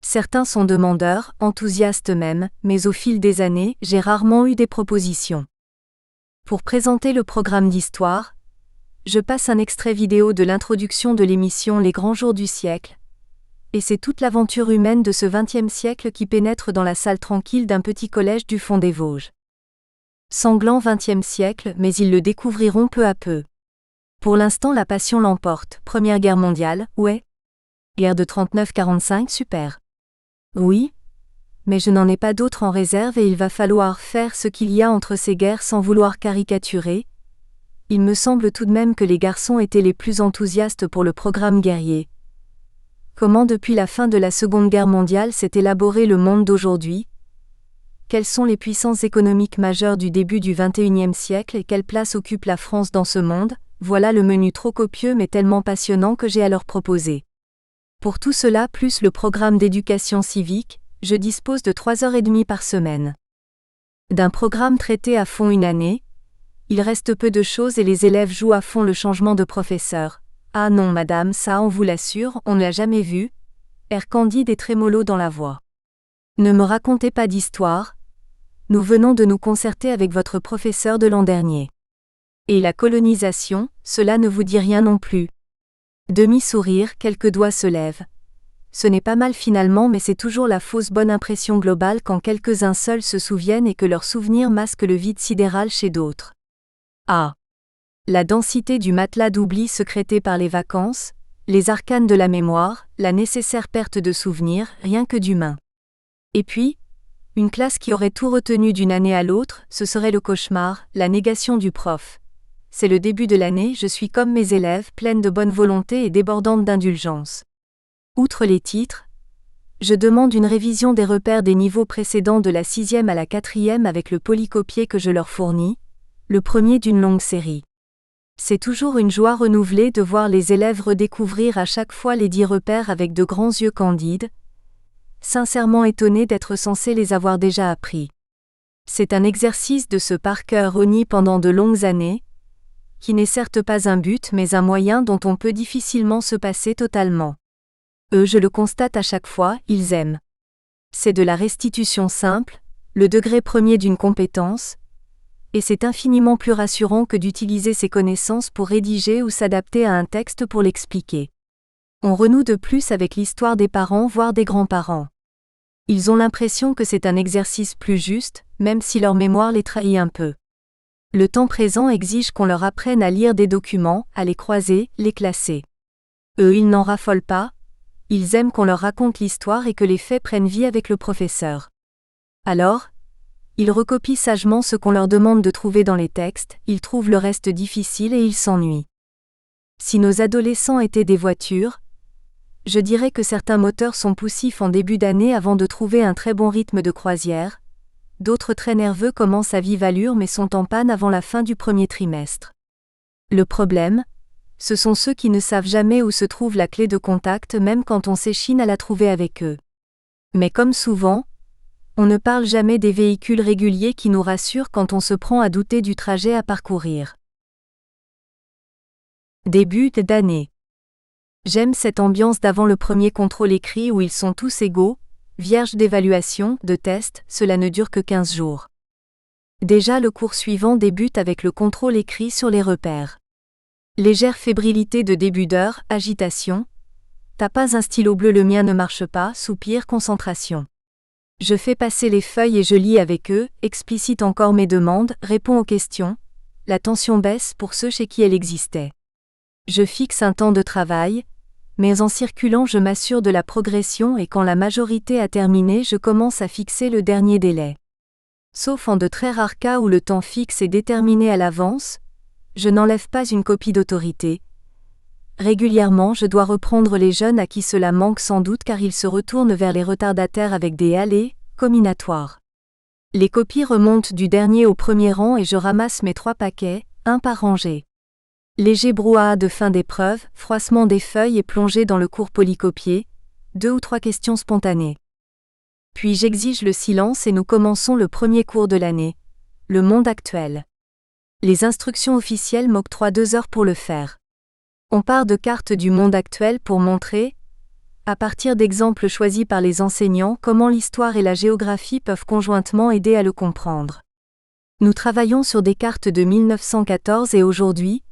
Certains sont demandeurs, enthousiastes même, mais au fil des années, j'ai rarement eu des propositions. Pour présenter le programme d'histoire, je passe un extrait vidéo de l'introduction de l'émission Les grands jours du siècle, et c'est toute l'aventure humaine de ce XXe siècle qui pénètre dans la salle tranquille d'un petit collège du fond des Vosges. Sanglant XXe siècle, mais ils le découvriront peu à peu. Pour l'instant la passion l'emporte. Première guerre mondiale, ouais. Guerre de 39-45, super. Oui, mais je n'en ai pas d'autres en réserve et il va falloir faire ce qu'il y a entre ces guerres sans vouloir caricaturer. Il me semble tout de même que les garçons étaient les plus enthousiastes pour le programme guerrier. Comment depuis la fin de la Seconde Guerre mondiale s'est élaboré le monde d'aujourd'hui? Quelles sont les puissances économiques majeures du début du XXIe siècle et quelle place occupe la France dans ce monde? Voilà le menu trop copieux mais tellement passionnant que j'ai à leur proposer. Pour tout cela plus le programme d'éducation civique, je dispose de 3h30 par semaine. D'un programme traité à fond une année, il reste peu de choses et les élèves jouent à fond le changement de professeur. Ah non madame, ça on vous l'assure, on ne l'a jamais vu. Air candide et trémolo dans la voix. Ne me racontez pas d'histoire. Nous venons de nous concerter avec votre professeur de l'an dernier. Et la colonisation, cela ne vous dit rien non plus. Demi-sourire, quelques doigts se lèvent. Ce n'est pas mal finalement, mais c'est toujours la fausse bonne impression globale quand quelques-uns seuls se souviennent et que leur souvenir masque le vide sidéral chez d'autres. Ah! La densité du matelas d'oubli secrété par les vacances, les arcanes de la mémoire, la nécessaire perte de souvenirs, rien que d'humain. Et puis, une classe qui aurait tout retenu d'une année à l'autre, ce serait le cauchemar, la négation du prof. C'est le début de l'année, je suis comme mes élèves, pleine de bonne volonté et débordante d'indulgence. Outre les titres, je demande une révision des repères des niveaux précédents de la 6e à la 4e avec le polycopier que je leur fournis, le premier d'une longue série. C'est toujours une joie renouvelée de voir les élèves redécouvrir à chaque fois les 10 repères avec de grands yeux candides, sincèrement étonnés d'être censés les avoir déjà appris. C'est un exercice de ce par cœur reni pendant de longues années, qui n'est certes pas un but mais un moyen dont on peut difficilement se passer totalement. Eux, je le constate à chaque fois, ils aiment. C'est de la restitution simple, le degré premier d'une compétence, et c'est infiniment plus rassurant que d'utiliser ces connaissances pour rédiger ou s'adapter à un texte pour l'expliquer. On renoue de plus avec l'histoire des parents voire des grands-parents. Ils ont l'impression que c'est un exercice plus juste, même si leur mémoire les trahit un peu. Le temps présent exige qu'on leur apprenne à lire des documents, à les croiser, les classer. Eux, ils n'en raffolent pas. Ils aiment qu'on leur raconte l'histoire et que les faits prennent vie avec le professeur. Alors, ils recopient sagement ce qu'on leur demande de trouver dans les textes, ils trouvent le reste difficile et ils s'ennuient. Si nos adolescents étaient des voitures, je dirais que certains moteurs sont poussifs en début d'année avant de trouver un très bon rythme de croisière, d'autres très nerveux commencent à vive allure mais sont en panne avant la fin du premier trimestre. Le problème, ce sont ceux qui ne savent jamais où se trouve la clé de contact même quand on s'échine à la trouver avec eux. Mais comme souvent, on ne parle jamais des véhicules réguliers qui nous rassurent quand on se prend à douter du trajet à parcourir. Début d'année. J'aime cette ambiance d'avant le premier contrôle écrit où ils sont tous égaux, vierges d'évaluation, de tests, cela ne dure que 15 jours. Déjà le cours suivant débute avec le contrôle écrit sur les repères. Légère fébrilité de début d'heure, agitation. T'as pas un stylo bleu, le mien ne marche pas, soupir, concentration. Je fais passer les feuilles et je lis avec eux, explicite encore mes demandes, réponds aux questions. La tension baisse pour ceux chez qui elle existait. Je fixe un temps de travail, mais en circulant je m'assure de la progression et quand la majorité a terminé je commence à fixer le dernier délai. Sauf en de très rares cas où le temps fixe est déterminé à l'avance, je n'enlève pas une copie d'autorité. Régulièrement je dois reprendre les jeunes à qui cela manque sans doute car ils se retournent vers les retardataires avec des allées, combinatoires. Les copies remontent du dernier au premier rang et je ramasse mes 3 paquets, un par rangée. Léger brouhaha de fin d'épreuve, froissement des feuilles et plongée dans le cours polycopié, 2 ou 3 questions spontanées. Puis j'exige le silence et nous commençons le premier cours de l'année, le monde actuel. Les instructions officielles m'octroient 2 heures pour le faire. On part de cartes du monde actuel pour montrer, à partir d'exemples choisis par les enseignants, comment l'histoire et la géographie peuvent conjointement aider à le comprendre. Nous travaillons sur des cartes de 1914 et aujourd'hui,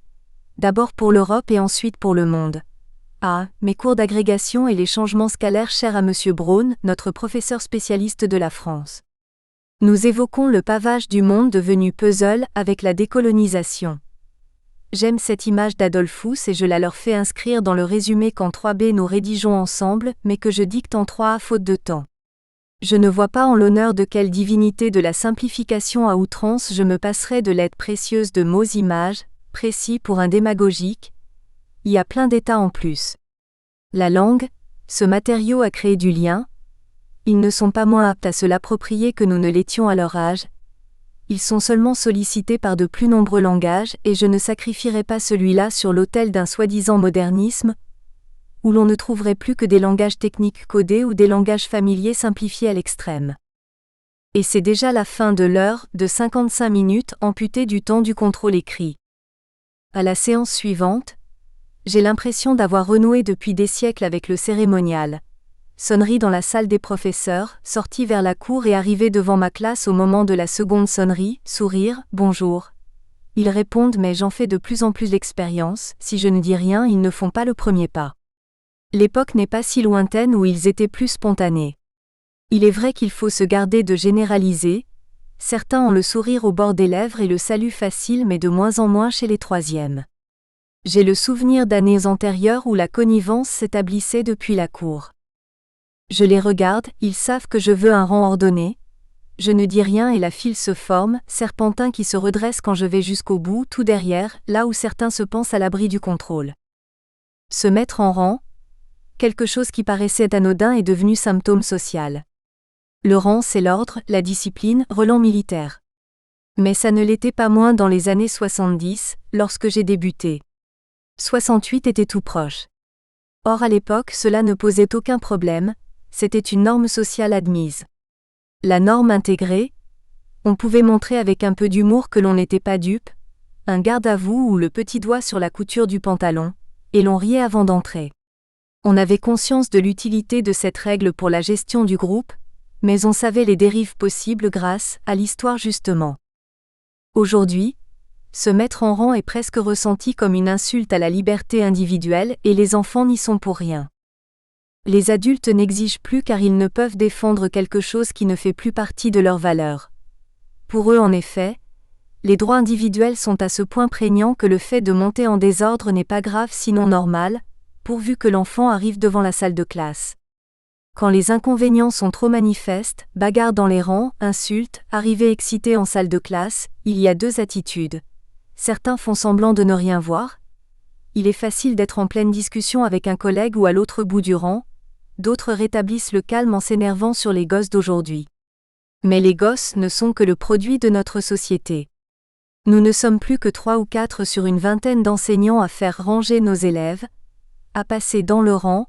d'abord pour l'Europe et ensuite pour le monde. Ah, mes cours d'agrégation et les changements scalaires chers à M. Braun, notre professeur spécialiste de la France. Nous évoquons le pavage du monde devenu puzzle avec la décolonisation. J'aime cette image d'Adolphus et je la leur fais inscrire dans le résumé qu'en 3B nous rédigeons ensemble, mais que je dicte en 3A faute de temps. Je ne vois pas en l'honneur de quelle divinité de la simplification à outrance je me passerai de l'aide précieuse de mots images, précis pour un démagogique. Il y a plein d'états en plus. La langue, ce matériau a créé du lien. Ils ne sont pas moins aptes à se l'approprier que nous ne l'étions à leur âge. Ils sont seulement sollicités par de plus nombreux langages et je ne sacrifierai pas celui-là sur l'autel d'un soi-disant modernisme, où l'on ne trouverait plus que des langages techniques codés ou des langages familiers simplifiés à l'extrême. Et c'est déjà la fin de l'heure, de 55 minutes amputée du temps du contrôle écrit. À la séance suivante, j'ai l'impression d'avoir renoué depuis des siècles avec le cérémonial. Sonnerie dans la salle des professeurs, sortie vers la cour et arrivée devant ma classe au moment de la seconde sonnerie, sourire, bonjour. Ils répondent mais j'en fais de plus en plus l'expérience, si je ne dis rien ils ne font pas le premier pas. L'époque n'est pas si lointaine où ils étaient plus spontanés. Il est vrai qu'il faut se garder de généraliser, certains ont le sourire au bord des lèvres et le salut facile mais de moins en moins chez les troisièmes. J'ai le souvenir d'années antérieures où la connivence s'établissait depuis la cour. Je les regarde, ils savent que je veux un rang ordonné. Je ne dis rien et la file se forme, serpentin qui se redresse quand je vais jusqu'au bout, tout derrière, là où certains se pensent à l'abri du contrôle. Se mettre en rang, quelque chose qui paraissait anodin est devenu symptôme social. Le rang, c'est l'ordre, la discipline, relent militaire. Mais ça ne l'était pas moins dans les années 70, lorsque j'ai débuté. 68 était tout proche. Or à l'époque, cela ne posait aucun problème, c'était une norme sociale admise. La norme intégrée, on pouvait montrer avec un peu d'humour que l'on n'était pas dupe, un garde à vous ou le petit doigt sur la couture du pantalon, et l'on riait avant d'entrer. On avait conscience de l'utilité de cette règle pour la gestion du groupe, mais on savait les dérives possibles grâce à l'histoire justement. Aujourd'hui, se mettre en rang est presque ressenti comme une insulte à la liberté individuelle et les enfants n'y sont pour rien. Les adultes n'exigent plus car ils ne peuvent défendre quelque chose qui ne fait plus partie de leurs valeurs. Pour eux en effet, les droits individuels sont à ce point prégnants que le fait de monter en désordre n'est pas grave sinon normal, pourvu que l'enfant arrive devant la salle de classe. Quand les inconvénients sont trop manifestes, bagarre dans les rangs, insultes, arrivée excitée en salle de classe, il y a deux attitudes. Certains font semblant de ne rien voir. Il est facile d'être en pleine discussion avec un collègue ou à l'autre bout du rang. D'autres rétablissent le calme en s'énervant sur les gosses d'aujourd'hui. Mais les gosses ne sont que le produit de notre société. Nous ne sommes plus que 3 ou 4 sur une vingtaine d'enseignants à faire ranger nos élèves, à passer dans le rang,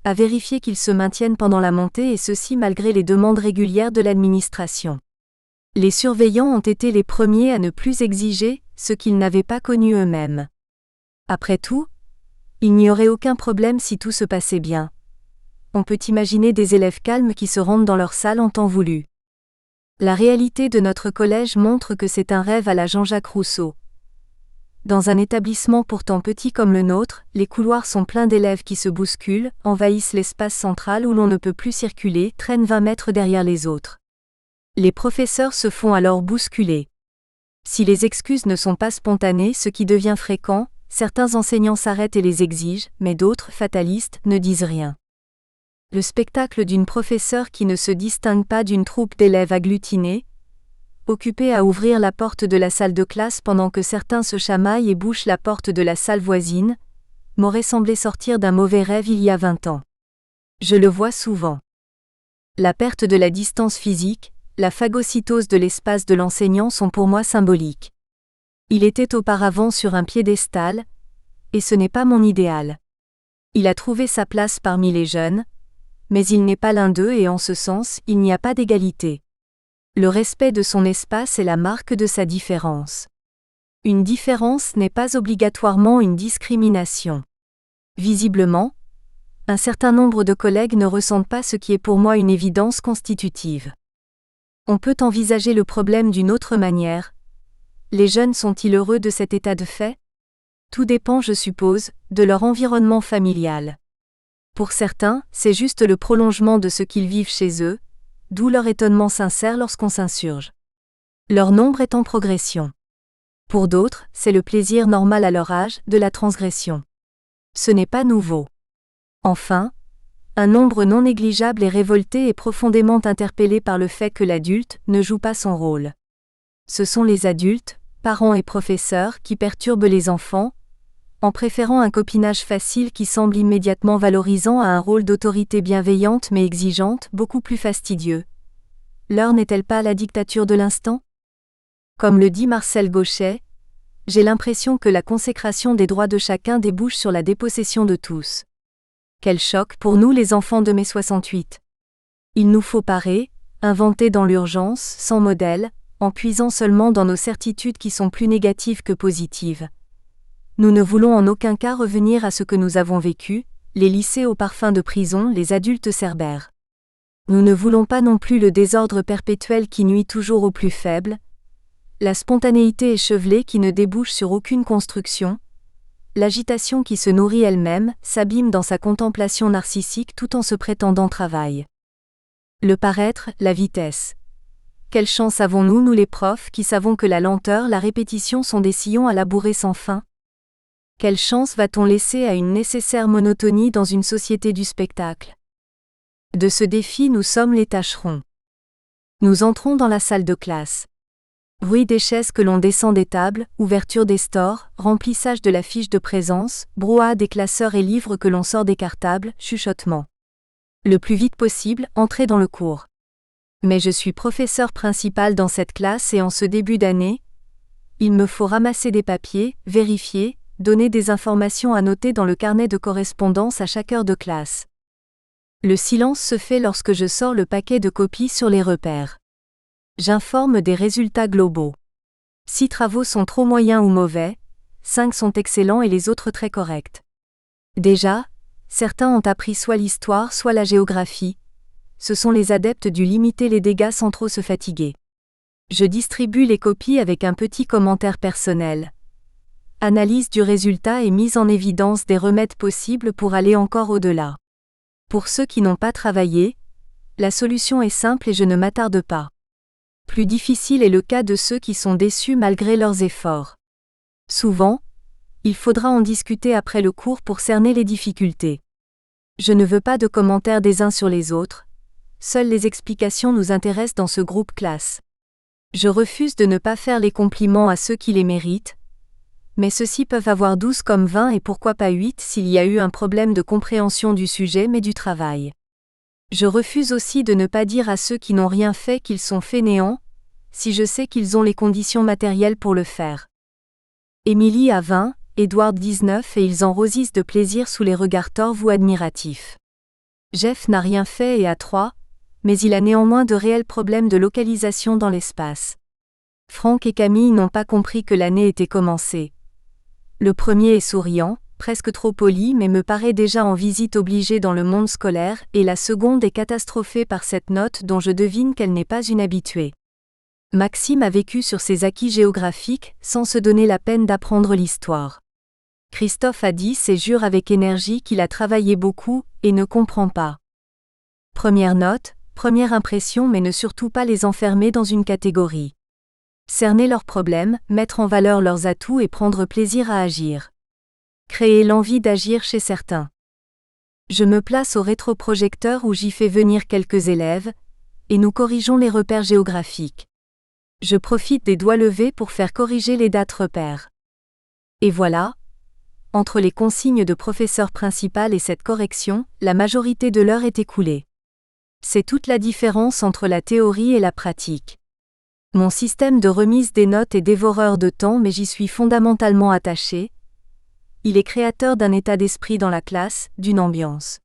à vérifier qu'ils se maintiennent pendant la montée et ceci malgré les demandes régulières de l'administration. Les surveillants ont été les premiers à ne plus exiger ce qu'ils n'avaient pas connu eux-mêmes. Après tout, il n'y aurait aucun problème si tout se passait bien. On peut imaginer des élèves calmes qui se rendent dans leur salle en temps voulu. La réalité de notre collège montre que c'est un rêve à la Jean-Jacques Rousseau. Dans un établissement pourtant petit comme le nôtre, les couloirs sont pleins d'élèves qui se bousculent, envahissent l'espace central où l'on ne peut plus circuler, traînent 20 mètres derrière les autres. Les professeurs se font alors bousculer. Si les excuses ne sont pas spontanées, ce qui devient fréquent, certains enseignants s'arrêtent et les exigent, mais d'autres, fatalistes, ne disent rien. Le spectacle d'une professeure qui ne se distingue pas d'une troupe d'élèves agglutinés, occupés à ouvrir la porte de la salle de classe pendant que certains se chamaillent et bouchent la porte de la salle voisine, m'aurait semblé sortir d'un mauvais rêve il y a 20 ans. Je le vois souvent. La perte de la distance physique, la phagocytose de l'espace de l'enseignant sont pour moi symboliques. Il était auparavant sur un piédestal, et ce n'est pas mon idéal. Il a trouvé sa place parmi les jeunes, mais il n'est pas l'un d'eux et en ce sens, il n'y a pas d'égalité. Le respect de son espace est la marque de sa différence. Une différence n'est pas obligatoirement une discrimination. Visiblement, un certain nombre de collègues ne ressentent pas ce qui est pour moi une évidence constitutive. On peut envisager le problème d'une autre manière. Les jeunes sont-ils heureux de cet état de fait ? Tout dépend, je suppose, de leur environnement familial. Pour certains, c'est juste le prolongement de ce qu'ils vivent chez eux, d'où leur étonnement sincère lorsqu'on s'insurge. Leur nombre est en progression. Pour d'autres, c'est le plaisir normal à leur âge, de la transgression. Ce n'est pas nouveau. Enfin, un nombre non négligeable est révolté et profondément interpellé par le fait que l'adulte ne joue pas son rôle. Ce sont les adultes, parents et professeurs qui perturbent les enfants, en préférant un copinage facile qui semble immédiatement valorisant à un rôle d'autorité bienveillante mais exigeante, beaucoup plus fastidieux. L'heure n'est-elle pas à la dictature de l'instant ? Comme le dit Marcel Gauchet, j'ai l'impression que la consécration des droits de chacun débouche sur la dépossession de tous. Quel choc pour nous les enfants de mai 68. Il nous faut parer, inventer dans l'urgence, sans modèle, en puisant seulement dans nos certitudes qui sont plus négatives que positives. Nous ne voulons en aucun cas revenir à ce que nous avons vécu, les lycées au parfum de prison, les adultes cerbères. Nous ne voulons pas non plus le désordre perpétuel qui nuit toujours aux plus faibles, la spontanéité échevelée qui ne débouche sur aucune construction, l'agitation qui se nourrit elle-même, s'abîme dans sa contemplation narcissique tout en se prétendant travail. Le paraître, la vitesse. Quelle chance avons-nous, nous les profs, qui savons que la lenteur, la répétition sont des sillons à labourer sans fin? Quelle chance va-t-on laisser à une nécessaire monotonie dans une société du spectacle? De ce défi nous sommes les tâcherons. Nous entrons dans la salle de classe. Bruit des chaises que l'on descend des tables, ouverture des stores, remplissage de la fiche de présence, brouhaha des classeurs et livres que l'on sort des cartables, chuchotement. Le plus vite possible, entrez dans le cours. Mais je suis professeur principal dans cette classe et en ce début d'année, il me faut ramasser des papiers, vérifier, donner des informations à noter dans le carnet de correspondance à chaque heure de classe. Le silence se fait lorsque je sors le paquet de copies sur les repères. J'informe des résultats globaux. 6 travaux sont trop moyens ou mauvais, 5 sont excellents et les autres très corrects. Déjà, certains ont appris soit l'histoire soit la géographie. Ce sont les adeptes du limiter les dégâts sans trop se fatiguer. Je distribue les copies avec un petit commentaire personnel. Analyse du résultat et mise en évidence des remèdes possibles pour aller encore au-delà. Pour ceux qui n'ont pas travaillé, la solution est simple et je ne m'attarde pas. Plus difficile est le cas de ceux qui sont déçus malgré leurs efforts. Souvent, il faudra en discuter après le cours pour cerner les difficultés. Je ne veux pas de commentaires des uns sur les autres, seules les explications nous intéressent dans ce groupe classe. Je refuse de ne pas faire les compliments à ceux qui les méritent, mais ceux-ci peuvent avoir 12 comme 20 et pourquoi pas 8 s'il y a eu un problème de compréhension du sujet mais du travail. Je refuse aussi de ne pas dire à ceux qui n'ont rien fait qu'ils sont fainéants, si je sais qu'ils ont les conditions matérielles pour le faire. Émilie a 20, Edward 19 et ils enrosissent de plaisir sous les regards torves ou admiratifs. Jeff n'a rien fait et a 3, mais il a néanmoins de réels problèmes de localisation dans l'espace. Franck et Camille n'ont pas compris que l'année était commencée. Le premier est souriant, presque trop poli mais me paraît déjà en visite obligée dans le monde scolaire et la seconde est catastrophée par cette note dont je devine qu'elle n'est pas une habituée. Maxime a vécu sur ses acquis géographiques sans se donner la peine d'apprendre l'histoire. Christophe a 10 et jure avec énergie qu'il a travaillé beaucoup et ne comprend pas. Première note, première impression mais ne surtout pas les enfermer dans une catégorie. Cerner leurs problèmes, mettre en valeur leurs atouts et prendre plaisir à agir. Créer l'envie d'agir chez certains. Je me place au rétroprojecteur où j'y fais venir quelques élèves, et nous corrigeons les repères géographiques. Je profite des doigts levés pour faire corriger les dates repères. Et voilà, entre les consignes de professeur principal et cette correction, la majorité de l'heure est écoulée. C'est toute la différence entre la théorie et la pratique. Mon système de remise des notes est dévoreur de temps mais j'y suis fondamentalement attaché. Il est créateur d'un état d'esprit dans la classe, d'une ambiance.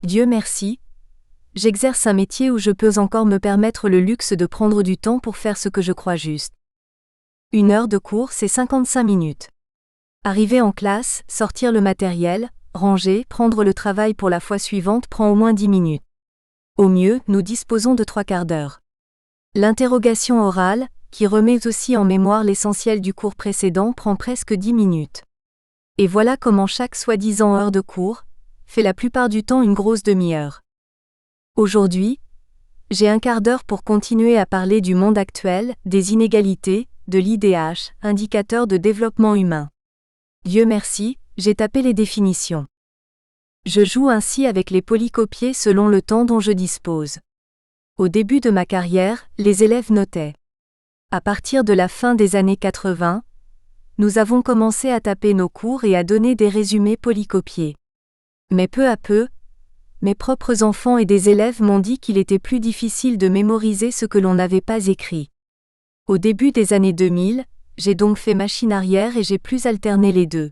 Dieu merci, j'exerce un métier où je peux encore me permettre le luxe de prendre du temps pour faire ce que je crois juste. 1 heure de cours, c'est 55 minutes. Arriver en classe, sortir le matériel, ranger, prendre le travail pour la fois suivante prend au moins 10 minutes. Au mieux, nous disposons de 3/4 d'heure. L'interrogation orale, qui remet aussi en mémoire l'essentiel du cours précédent, prend presque 10 minutes. Et voilà comment chaque soi-disant heure de cours fait la plupart du temps une grosse demi-heure. Aujourd'hui, j'ai 1/4 d'heure pour continuer à parler du monde actuel, des inégalités, de l'IDH, indicateur de développement humain. Dieu merci, j'ai tapé les définitions. Je joue ainsi avec les polycopiés selon le temps dont je dispose. Au début de ma carrière, les élèves notaient. À partir de la fin des années 80, nous avons commencé à taper nos cours et à donner des résumés polycopiés. Mais peu à peu, mes propres enfants et des élèves m'ont dit qu'il était plus difficile de mémoriser ce que l'on n'avait pas écrit. Au début des années 2000, j'ai donc fait machine arrière et j'ai plus alterné les deux.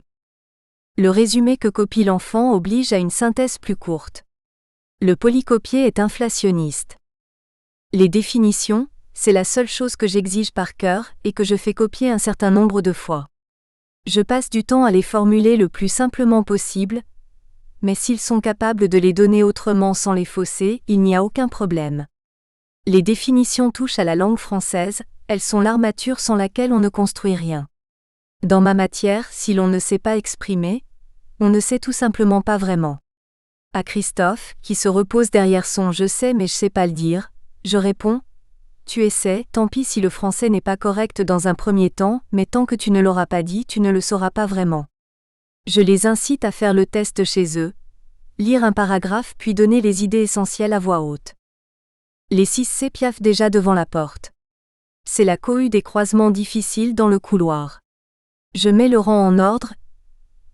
Le résumé que copie l'enfant oblige à une synthèse plus courte. Le polycopié est inflationniste. Les définitions, c'est la seule chose que j'exige par cœur et que je fais copier un certain nombre de fois. Je passe du temps à les formuler le plus simplement possible, mais s'ils sont capables de les donner autrement sans les fausser, il n'y a aucun problème. Les définitions touchent à la langue française, elles sont l'armature sans laquelle on ne construit rien. Dans ma matière, si l'on ne sait pas exprimer, on ne sait tout simplement pas vraiment. À Christophe, qui se repose derrière son « je sais mais je sais pas le dire », je réponds « tu essaies, tant pis si le français n'est pas correct dans un premier temps, mais tant que tu ne l'auras pas dit, tu ne le sauras pas vraiment. » Je les incite à faire le test chez eux, lire un paragraphe puis donner les idées essentielles à voix haute. Les 6C piaffent déjà devant la porte. C'est la cohue des croisements difficiles dans le couloir. Je mets le rang en ordre,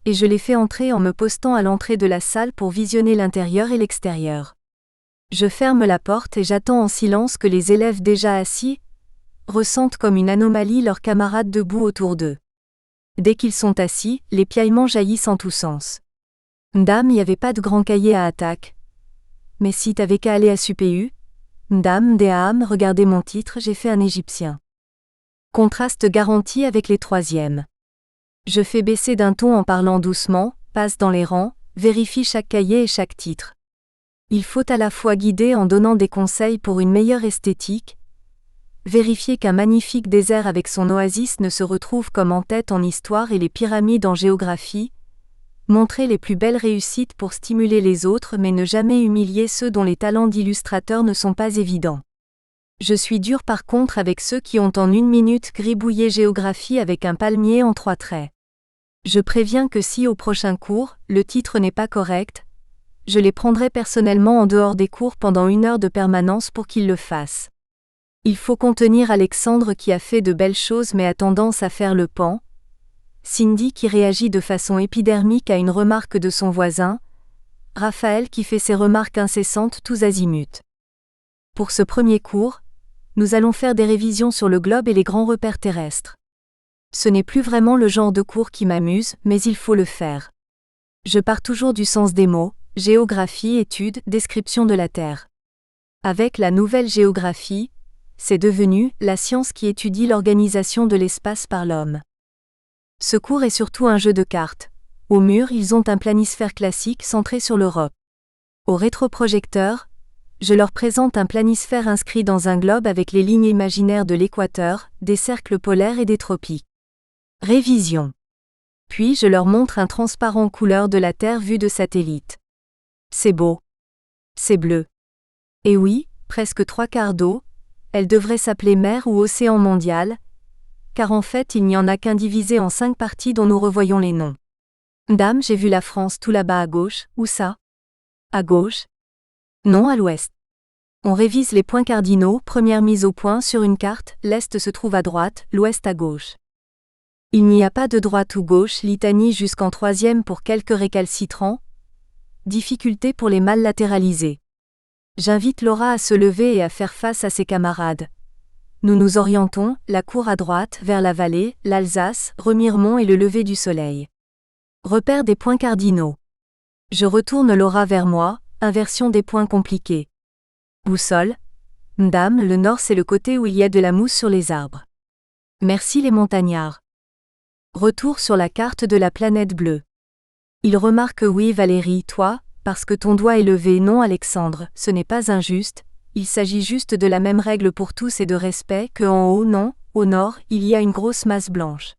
et je les fais entrer en me postant à l'entrée de la salle pour visionner l'intérieur et l'extérieur. Je ferme la porte et j'attends en silence que les élèves déjà assis ressentent comme une anomalie leurs camarades debout autour d'eux. Dès qu'ils sont assis, les piaillements jaillissent en tous sens. M'dame, y avait pas de grand cahier à attaque. Mais si t'avais qu'à aller à SUPU, M'dame, Déam, regardez mon titre, j'ai fait un égyptien. Contraste garanti avec les troisièmes. Je fais baisser d'un ton en parlant doucement, passe dans les rangs, vérifie chaque cahier et chaque titre. Il faut à la fois guider en donnant des conseils pour une meilleure esthétique, vérifier qu'un magnifique désert avec son oasis ne se retrouve comme en tête en histoire et les pyramides en géographie, montrer les plus belles réussites pour stimuler les autres mais ne jamais humilier ceux dont les talents d'illustrateur ne sont pas évidents. Je suis dur par contre avec ceux qui ont en 1 minute gribouillé géographie avec un palmier en 3 traits. Je préviens que si au prochain cours, le titre n'est pas correct, je les prendrai personnellement en dehors des cours pendant 1 heure de permanence pour qu'ils le fassent. Il faut contenir Alexandre qui a fait de belles choses mais a tendance à faire le pan, Cindy qui réagit de façon épidermique à une remarque de son voisin, Raphaël qui fait ses remarques incessantes tous azimuts. Pour ce premier cours, nous allons faire des révisions sur le globe et les grands repères terrestres. Ce n'est plus vraiment le genre de cours qui m'amuse, mais il faut le faire. Je pars toujours du sens des mots, géographie, étude, description de la Terre. Avec la nouvelle géographie, c'est devenu la science qui étudie l'organisation de l'espace par l'homme. Ce cours est surtout un jeu de cartes. Au mur, ils ont un planisphère classique centré sur l'Europe. Au rétroprojecteur, je leur présente un planisphère inscrit dans un globe avec les lignes imaginaires de l'équateur, des cercles polaires et des tropiques. Révision. Puis je leur montre un transparent couleur de la Terre vue de satellite. C'est beau. C'est bleu. Et oui, presque 3/4 d'eau, elle devrait s'appeler mer ou océan mondial, car en fait il n'y en a qu'un divisé en 5 parties dont nous revoyons les noms. Dame, j'ai vu la France tout là-bas à gauche, où ça? À gauche? Non, à l'ouest. On révise les points cardinaux, première mise au point sur une carte, l'est se trouve à droite, l'ouest à gauche. Il n'y a pas de droite ou gauche, litanie jusqu'en 3e pour quelques récalcitrants. Difficulté pour les mal latéralisés. J'invite Laura à se lever et à faire face à ses camarades. Nous nous orientons, la cour à droite, vers la vallée, l'Alsace, Remiremont et le lever du soleil. Repère des points cardinaux. Je retourne Laura vers moi, inversion des points compliqués. Boussole. M'dame, le nord c'est le côté où il y a de la mousse sur les arbres. Merci les montagnards. Retour sur la carte de la planète bleue. Il remarque oui Valérie, toi, parce que ton doigt est levé. Non Alexandre, ce n'est pas injuste, il s'agit juste de la même règle pour tous et de respect que en haut non, au nord, il y a une grosse masse blanche.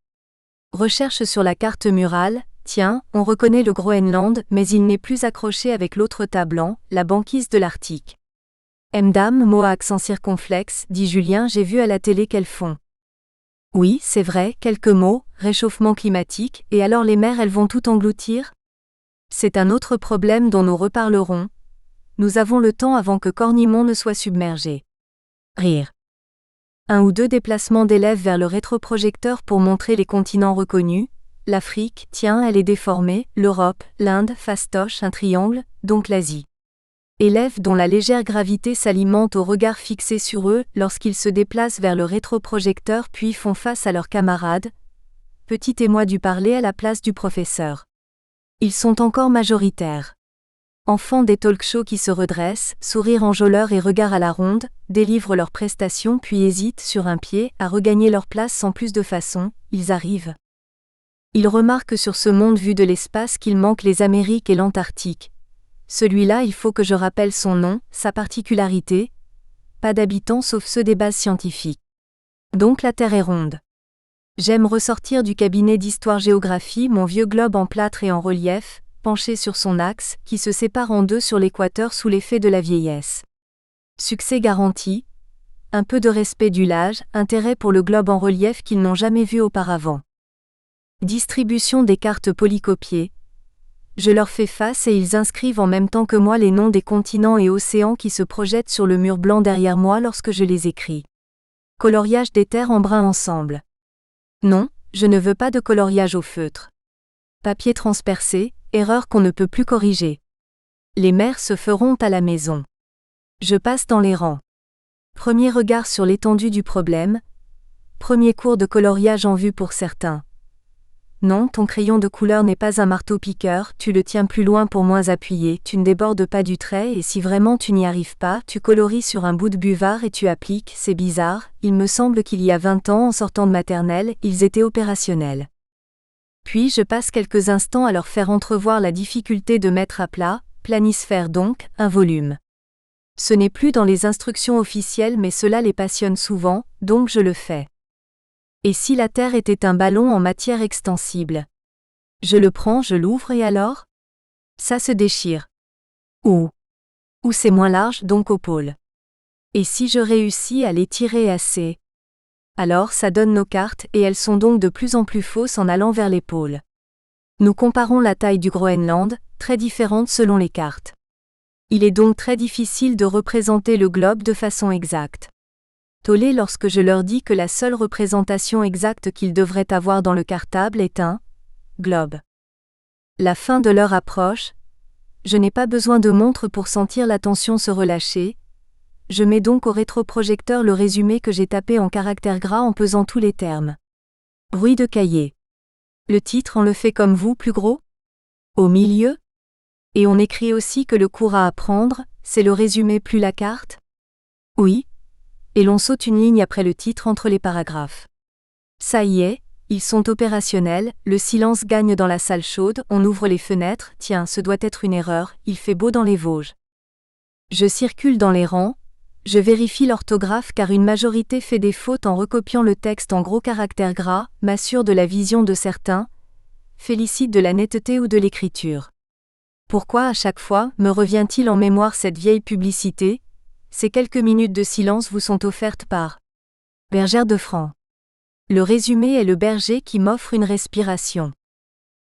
Recherche sur la carte murale, tiens, on reconnaît le Groenland mais il n'est plus accroché avec l'autre tas blanc, la banquise de l'Arctique. M'dame, mot à accent circonflexe, dit Julien, j'ai vu à la télé qu'elles font. Oui, c'est vrai, quelques mots, réchauffement climatique, et alors les mers elles vont tout engloutir? C'est un autre problème dont nous reparlerons. Nous avons le temps avant que Cornimont ne soit submergé. Rire. 1 ou 2 déplacements d'élèves vers le rétroprojecteur pour montrer les continents reconnus. L'Afrique, tiens, elle est déformée, l'Europe, l'Inde, fastoche, un triangle, donc l'Asie. Élèves dont la légère gravité s'alimente au regard fixé sur eux lorsqu'ils se déplacent vers le rétroprojecteur puis font face à leurs camarades. Petit émoi du parler à la place du professeur. Ils sont encore majoritaires. Enfants des talk-shows qui se redressent, sourire enjôleur et regard à la ronde, délivrent leurs prestations puis hésitent sur un pied à regagner leur place sans plus de façon, ils arrivent. Ils remarquent sur ce monde vu de l'espace qu'il manque les Amériques et l'Antarctique. Celui-là, il faut que je rappelle son nom, sa particularité. Pas d'habitants sauf ceux des bases scientifiques. Donc la Terre est ronde. J'aime ressortir du cabinet d'histoire-géographie mon vieux globe en plâtre et en relief, penché sur son axe, qui se sépare en deux sur l'équateur sous l'effet de la vieillesse. Succès garanti, un peu de respect du l'âge, intérêt pour le globe en relief qu'ils n'ont jamais vu auparavant. Distribution des cartes polycopiées. Je leur fais face et ils inscrivent en même temps que moi les noms des continents et océans qui se projettent sur le mur blanc derrière moi lorsque je les écris. Coloriage des terres en brun ensemble. Non, je ne veux pas de coloriage au feutre. Papier transpercé, erreur qu'on ne peut plus corriger. Les mers se feront à la maison. Je passe dans les rangs. Premier regard sur l'étendue du problème. Premier cours de coloriage en vue pour certains. Non, ton crayon de couleur n'est pas un marteau-piqueur, tu le tiens plus loin pour moins appuyer, tu ne débordes pas du trait et si vraiment tu n'y arrives pas, tu colories sur un bout de buvard et tu appliques, c'est bizarre, il me semble qu'il y a 20 ans en sortant de maternelle, ils étaient opérationnels. Puis je passe quelques instants à leur faire entrevoir la difficulté de mettre à plat, planisphère donc, un volume. Ce n'est plus dans les instructions officielles mais cela les passionne souvent, donc je le fais. Et si la Terre était un ballon en matière extensible? Je le prends, je l'ouvre et alors? Ça se déchire. Ou c'est moins large donc au pôle. Et si je réussis à les tirer assez? Alors ça donne nos cartes et elles sont donc de plus en plus fausses en allant vers les pôles. Nous comparons la taille du Groenland, très différente selon les cartes. Il est donc très difficile de représenter le globe de façon exacte. Tollé lorsque je leur dis que la seule représentation exacte qu'ils devraient avoir dans le cartable est un globe. La fin de l'heure approche. Je n'ai pas besoin de montre pour sentir la tension se relâcher. Je mets donc au rétroprojecteur le résumé que j'ai tapé en caractères gras en pesant tous les termes. Bruit de cahier. Le titre on le fait comme vous, plus gros? Au milieu? Et on écrit aussi que le cours à apprendre, c'est le résumé plus la carte? Oui. Et l'on saute une ligne après le titre entre les paragraphes. Ça y est, ils sont opérationnels, le silence gagne dans la salle chaude, on ouvre les fenêtres, tiens, ce doit être une erreur, il fait beau dans les Vosges. Je circule dans les rangs, je vérifie l'orthographe car une majorité fait des fautes en recopiant le texte en gros caractères gras, m'assure de la vision de certains, félicite de la netteté ou de l'écriture. Pourquoi à chaque fois me revient-il en mémoire cette vieille publicité? Ces quelques minutes de silence vous sont offertes par Bergère de Franc. Le résumé est le berger qui m'offre une respiration.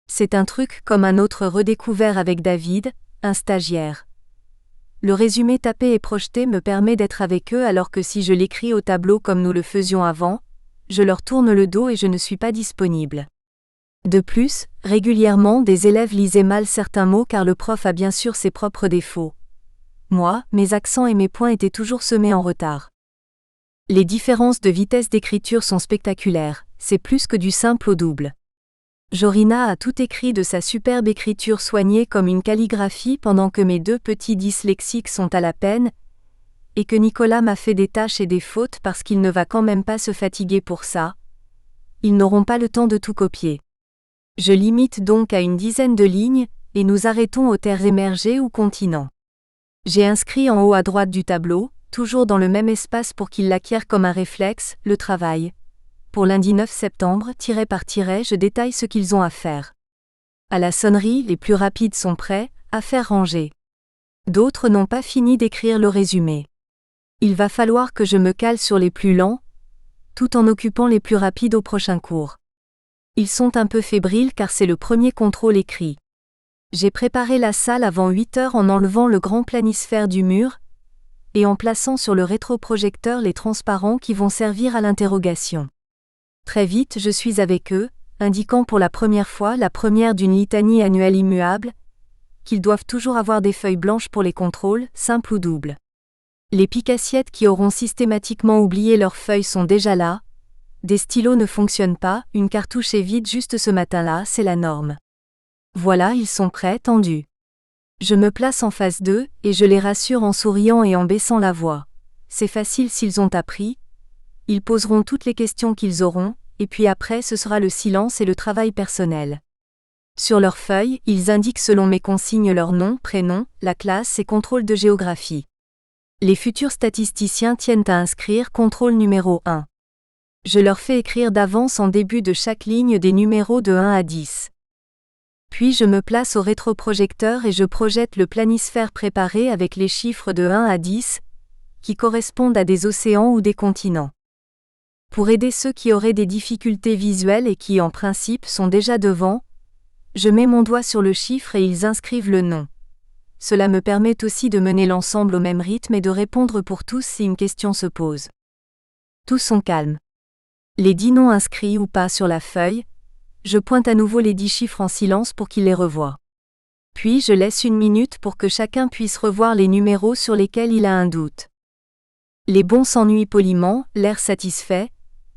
C'est un truc comme un autre redécouvert avec David, un stagiaire. Le résumé tapé et projeté me permet d'être avec eux alors que si je l'écris au tableau comme nous le faisions avant, je leur tourne le dos et je ne suis pas disponible. De plus, régulièrement des élèves lisaient mal certains mots car le prof a bien sûr ses propres défauts. Moi, mes accents et mes points étaient toujours semés en retard. Les différences de vitesse d'écriture sont spectaculaires, c'est plus que du simple au double. Jorina a tout écrit de sa superbe écriture soignée comme une calligraphie pendant que mes deux petits dyslexiques sont à la peine, et que Nicolas m'a fait des tâches et des fautes parce qu'il ne va quand même pas se fatiguer pour ça. Ils n'auront pas le temps de tout copier. Je limite donc à une dizaine de lignes, et nous arrêtons aux terres émergées ou continents. J'ai inscrit en haut à droite du tableau, toujours dans le même espace pour qu'ils l'acquièrent comme un réflexe, le travail. Pour lundi 9 septembre, tiret par tiret, je détaille ce qu'ils ont à faire. À la sonnerie, les plus rapides sont prêts, affaires rangées. D'autres n'ont pas fini d'écrire le résumé. Il va falloir que je me cale sur les plus lents, tout en occupant les plus rapides au prochain cours. Ils sont un peu fébriles car c'est le premier contrôle écrit. J'ai préparé la salle avant 8 heures en enlevant le grand planisphère du mur et en plaçant sur le rétroprojecteur les transparents qui vont servir à l'interrogation. Très vite je suis avec eux, indiquant pour la première fois la première d'une litanie annuelle immuable, qu'ils doivent toujours avoir des feuilles blanches pour les contrôles, simples ou doubles. Les picassiettes qui auront systématiquement oublié leurs feuilles sont déjà là, des stylos ne fonctionnent pas, une cartouche est vide juste ce matin-là, c'est la norme. Voilà, ils sont prêts, tendus. Je me place en face d'eux, et je les rassure en souriant et en baissant la voix. C'est facile s'ils ont appris. Ils poseront toutes les questions qu'ils auront, et puis après ce sera le silence et le travail personnel. Sur leurs feuilles, ils indiquent selon mes consignes leur nom, prénom, la classe et contrôle de géographie. Les futurs statisticiens tiennent à inscrire contrôle numéro 1. Je leur fais écrire d'avance en début de chaque ligne des numéros de 1 à 10. Puis je me place au rétroprojecteur et je projette le planisphère préparé avec les chiffres de 1 à 10, qui correspondent à des océans ou des continents. Pour aider ceux qui auraient des difficultés visuelles et qui en principe sont déjà devant, je mets mon doigt sur le chiffre et ils inscrivent le nom. Cela me permet aussi de mener l'ensemble au même rythme et de répondre pour tous si une question se pose. Tous sont calmes. Les 10 noms inscrits ou pas sur la feuille, je pointe à nouveau les 10 chiffres en silence pour qu'ils les revoient. Puis je laisse 1 minute pour que chacun puisse revoir les numéros sur lesquels il a un doute. Les bons s'ennuient poliment, l'air satisfait,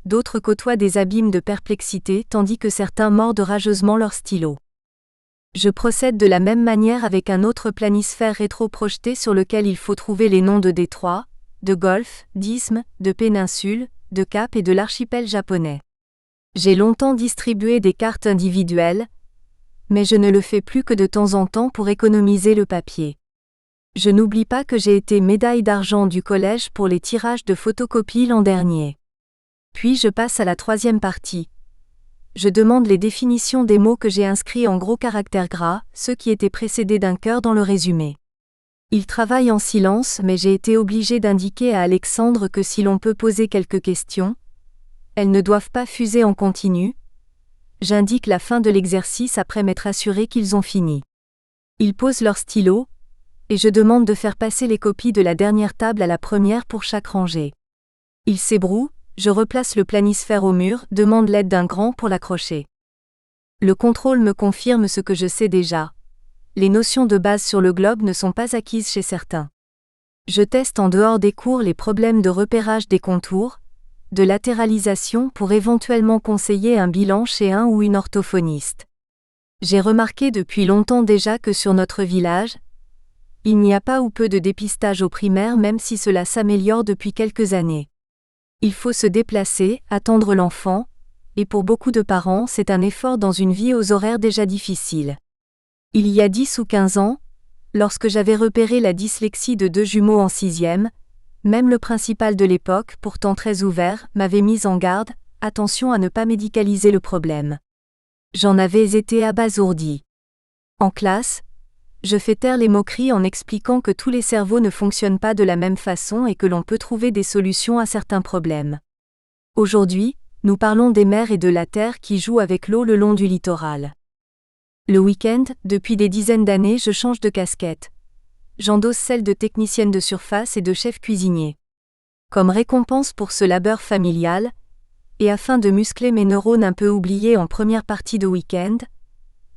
d'autres côtoient des abîmes de perplexité tandis que certains mordent rageusement leur stylo. Je procède de la même manière avec un autre planisphère rétro-projeté sur lequel il faut trouver les noms de détroits, de golfe, d'isthmes, de péninsules, de caps et de l'archipel japonais. J'ai longtemps distribué des cartes individuelles, mais je ne le fais plus que de temps en temps pour économiser le papier. Je n'oublie pas que j'ai été médaille d'argent du collège pour les tirages de photocopies l'an dernier. Puis je passe à la 3e partie. Je demande les définitions des mots que j'ai inscrits en gros caractères gras, ceux qui étaient précédés d'un cœur dans le résumé. Il travaille en silence, mais j'ai été obligé d'indiquer à Alexandre que si l'on peut poser quelques questions, elles ne doivent pas fuser en continu. J'indique la fin de l'exercice après m'être assuré qu'ils ont fini. Ils posent leur stylo, et je demande de faire passer les copies de la dernière table à la première pour chaque rangée. Ils s'ébrouent, je replace le planisphère au mur, demande l'aide d'un grand pour l'accrocher. Le contrôle me confirme ce que je sais déjà. Les notions de base sur le globe ne sont pas acquises chez certains. Je teste en dehors des cours les problèmes de repérage des contours, de latéralisation pour éventuellement conseiller un bilan chez un ou une orthophoniste. J'ai remarqué depuis longtemps déjà que sur notre village, il n'y a pas ou peu de dépistage au primaire même si cela s'améliore depuis quelques années. Il faut se déplacer, attendre l'enfant, et pour beaucoup de parents c'est un effort dans une vie aux horaires déjà difficiles. Il y a 10 ou 15 ans, lorsque j'avais repéré la dyslexie de 2 jumeaux en 6e, même le principal de l'époque, pourtant très ouvert, m'avait mis en garde, attention à ne pas médicaliser le problème. J'en avais été abasourdi. En classe, je fais taire les moqueries en expliquant que tous les cerveaux ne fonctionnent pas de la même façon et que l'on peut trouver des solutions à certains problèmes. Aujourd'hui, nous parlons des mers et de la terre qui jouent avec l'eau le long du littoral. Le week-end, depuis des dizaines d'années, je change de casquette. J'endosse celle de technicienne de surface et de chef cuisinier. Comme récompense pour ce labeur familial, et afin de muscler mes neurones un peu oubliés en première partie de week-end,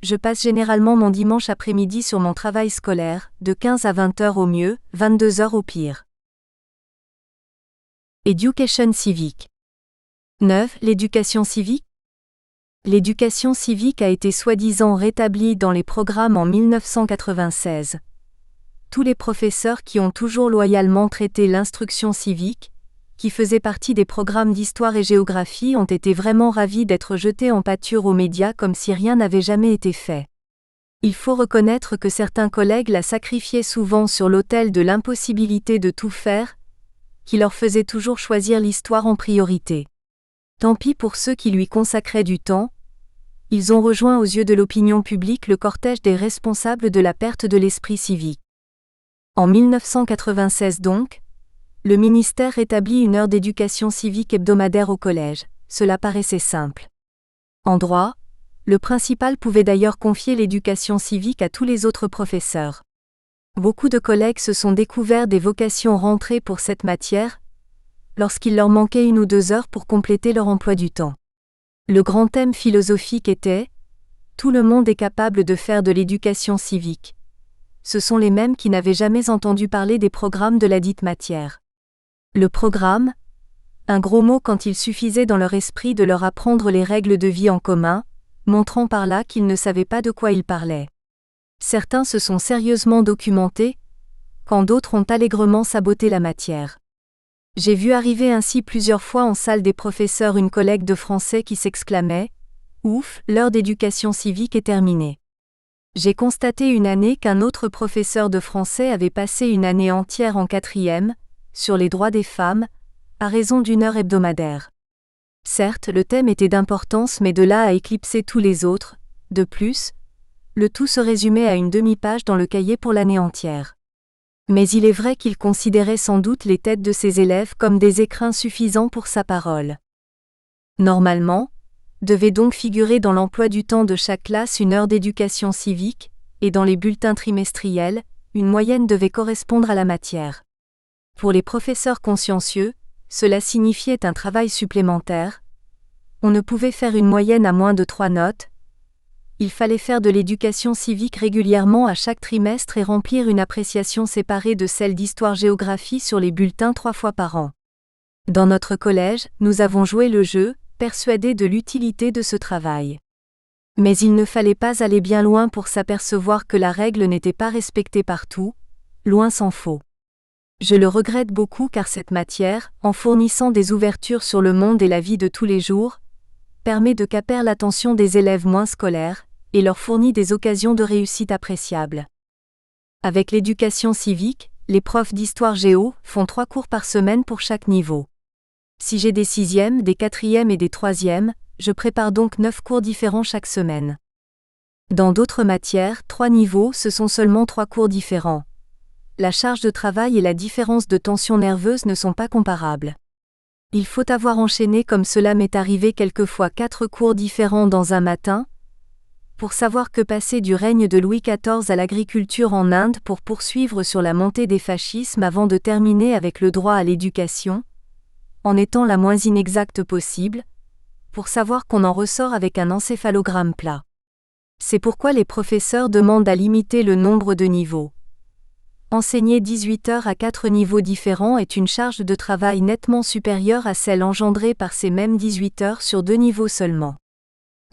je passe généralement mon dimanche après-midi sur mon travail scolaire, de 15 à 20 heures au mieux, 22 heures au pire. Education civique. 9. L'éducation civique. L'éducation civique a été soi-disant rétablie dans les programmes en 1996. Tous les professeurs qui ont toujours loyalement traité l'instruction civique, qui faisait partie des programmes d'histoire et géographie, ont été vraiment ravis d'être jetés en pâture aux médias comme si rien n'avait jamais été fait. Il faut reconnaître que certains collègues la sacrifiaient souvent sur l'autel de l'impossibilité de tout faire, qui leur faisait toujours choisir l'histoire en priorité. Tant pis pour ceux qui lui consacraient du temps, ils ont rejoint aux yeux de l'opinion publique le cortège des responsables de la perte de l'esprit civique. En 1996 donc, le ministère rétablit une heure d'éducation civique hebdomadaire au collège, cela paraissait simple. En droit, le principal pouvait d'ailleurs confier l'éducation civique à tous les autres professeurs. Beaucoup de collègues se sont découverts des vocations rentrées pour cette matière, lorsqu'il leur manquait 1 ou 2 heures pour compléter leur emploi du temps. Le grand thème philosophique était « Tout le monde est capable de faire de l'éducation civique ». Ce sont les mêmes qui n'avaient jamais entendu parler des programmes de la dite matière. Le programme, un gros mot quand il suffisait dans leur esprit de leur apprendre les règles de vie en commun, montrant par là qu'ils ne savaient pas de quoi ils parlaient. Certains se sont sérieusement documentés, quand d'autres ont allègrement saboté la matière. J'ai vu arriver ainsi plusieurs fois en salle des professeurs une collègue de français qui s'exclamait « Ouf, l'heure d'éducation civique est terminée ». J'ai constaté une année qu'un autre professeur de français avait passé une année entière en 4e, sur les droits des femmes, à raison d'1 heure hebdomadaire. Certes, le thème était d'importance, mais de là à éclipser tous les autres. De plus, le tout se résumait à une demi-page dans le cahier pour l'année entière. Mais il est vrai qu'il considérait sans doute les têtes de ses élèves comme des écrins suffisants pour sa parole. Normalement, devait donc figurer dans l'emploi du temps de chaque classe une heure d'éducation civique, et dans les bulletins trimestriels, une moyenne devait correspondre à la matière. Pour les professeurs consciencieux, cela signifiait un travail supplémentaire. On ne pouvait faire une moyenne à moins de 3 notes. Il fallait faire de l'éducation civique régulièrement à chaque trimestre et remplir une appréciation séparée de celle d'histoire-géographie sur les bulletins 3 fois par an. Dans notre collège, nous avons joué le jeu, persuadés de l'utilité de ce travail. Mais il ne fallait pas aller bien loin pour s'apercevoir que la règle n'était pas respectée partout, loin s'en faut. Je le regrette beaucoup car cette matière, en fournissant des ouvertures sur le monde et la vie de tous les jours, permet de capter l'attention des élèves moins scolaires, et leur fournit des occasions de réussite appréciables. Avec l'éducation civique, les profs d'histoire-géo font 3 cours par semaine pour chaque niveau. Si j'ai des 6e, des 4e et des 3e, je prépare donc 9 cours différents chaque semaine. Dans d'autres matières, 3 niveaux, ce sont seulement 3 cours différents. La charge de travail et la différence de tension nerveuse ne sont pas comparables. Il faut avoir enchaîné comme cela m'est arrivé quelquefois 4 cours différents dans un matin, pour savoir que passer du règne de Louis XIV à l'agriculture en Inde pour poursuivre sur la montée des fascismes avant de terminer avec le droit à l'éducation, en étant la moins inexacte possible, pour savoir qu'on en ressort avec un encéphalogramme plat. C'est pourquoi les professeurs demandent à limiter le nombre de niveaux. Enseigner 18 heures à 4 niveaux différents est une charge de travail nettement supérieure à celle engendrée par ces mêmes 18 heures sur 2 niveaux seulement.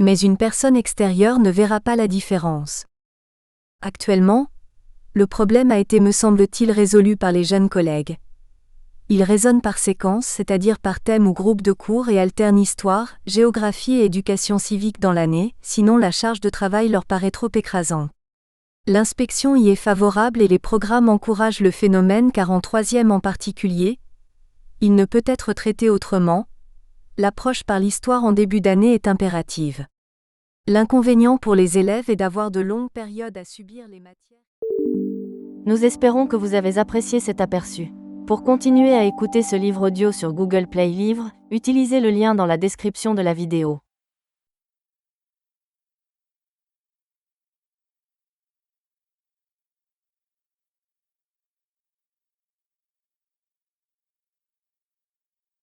Mais une personne extérieure ne verra pas la différence. Actuellement, le problème a été me semble-t-il résolu par les jeunes collègues. Ils raisonnent par séquence, c'est-à-dire par thème ou groupe de cours et alternent histoire, géographie et éducation civique dans l'année, sinon la charge de travail leur paraît trop écrasante. L'inspection y est favorable et les programmes encouragent le phénomène car en 3e en particulier, il ne peut être traité autrement. L'approche par l'histoire en début d'année est impérative. L'inconvénient pour les élèves est d'avoir de longues périodes à subir les matières. Nous espérons que vous avez apprécié cet aperçu. Pour continuer à écouter ce livre audio sur Google Play Livres, utilisez le lien dans la description de la vidéo.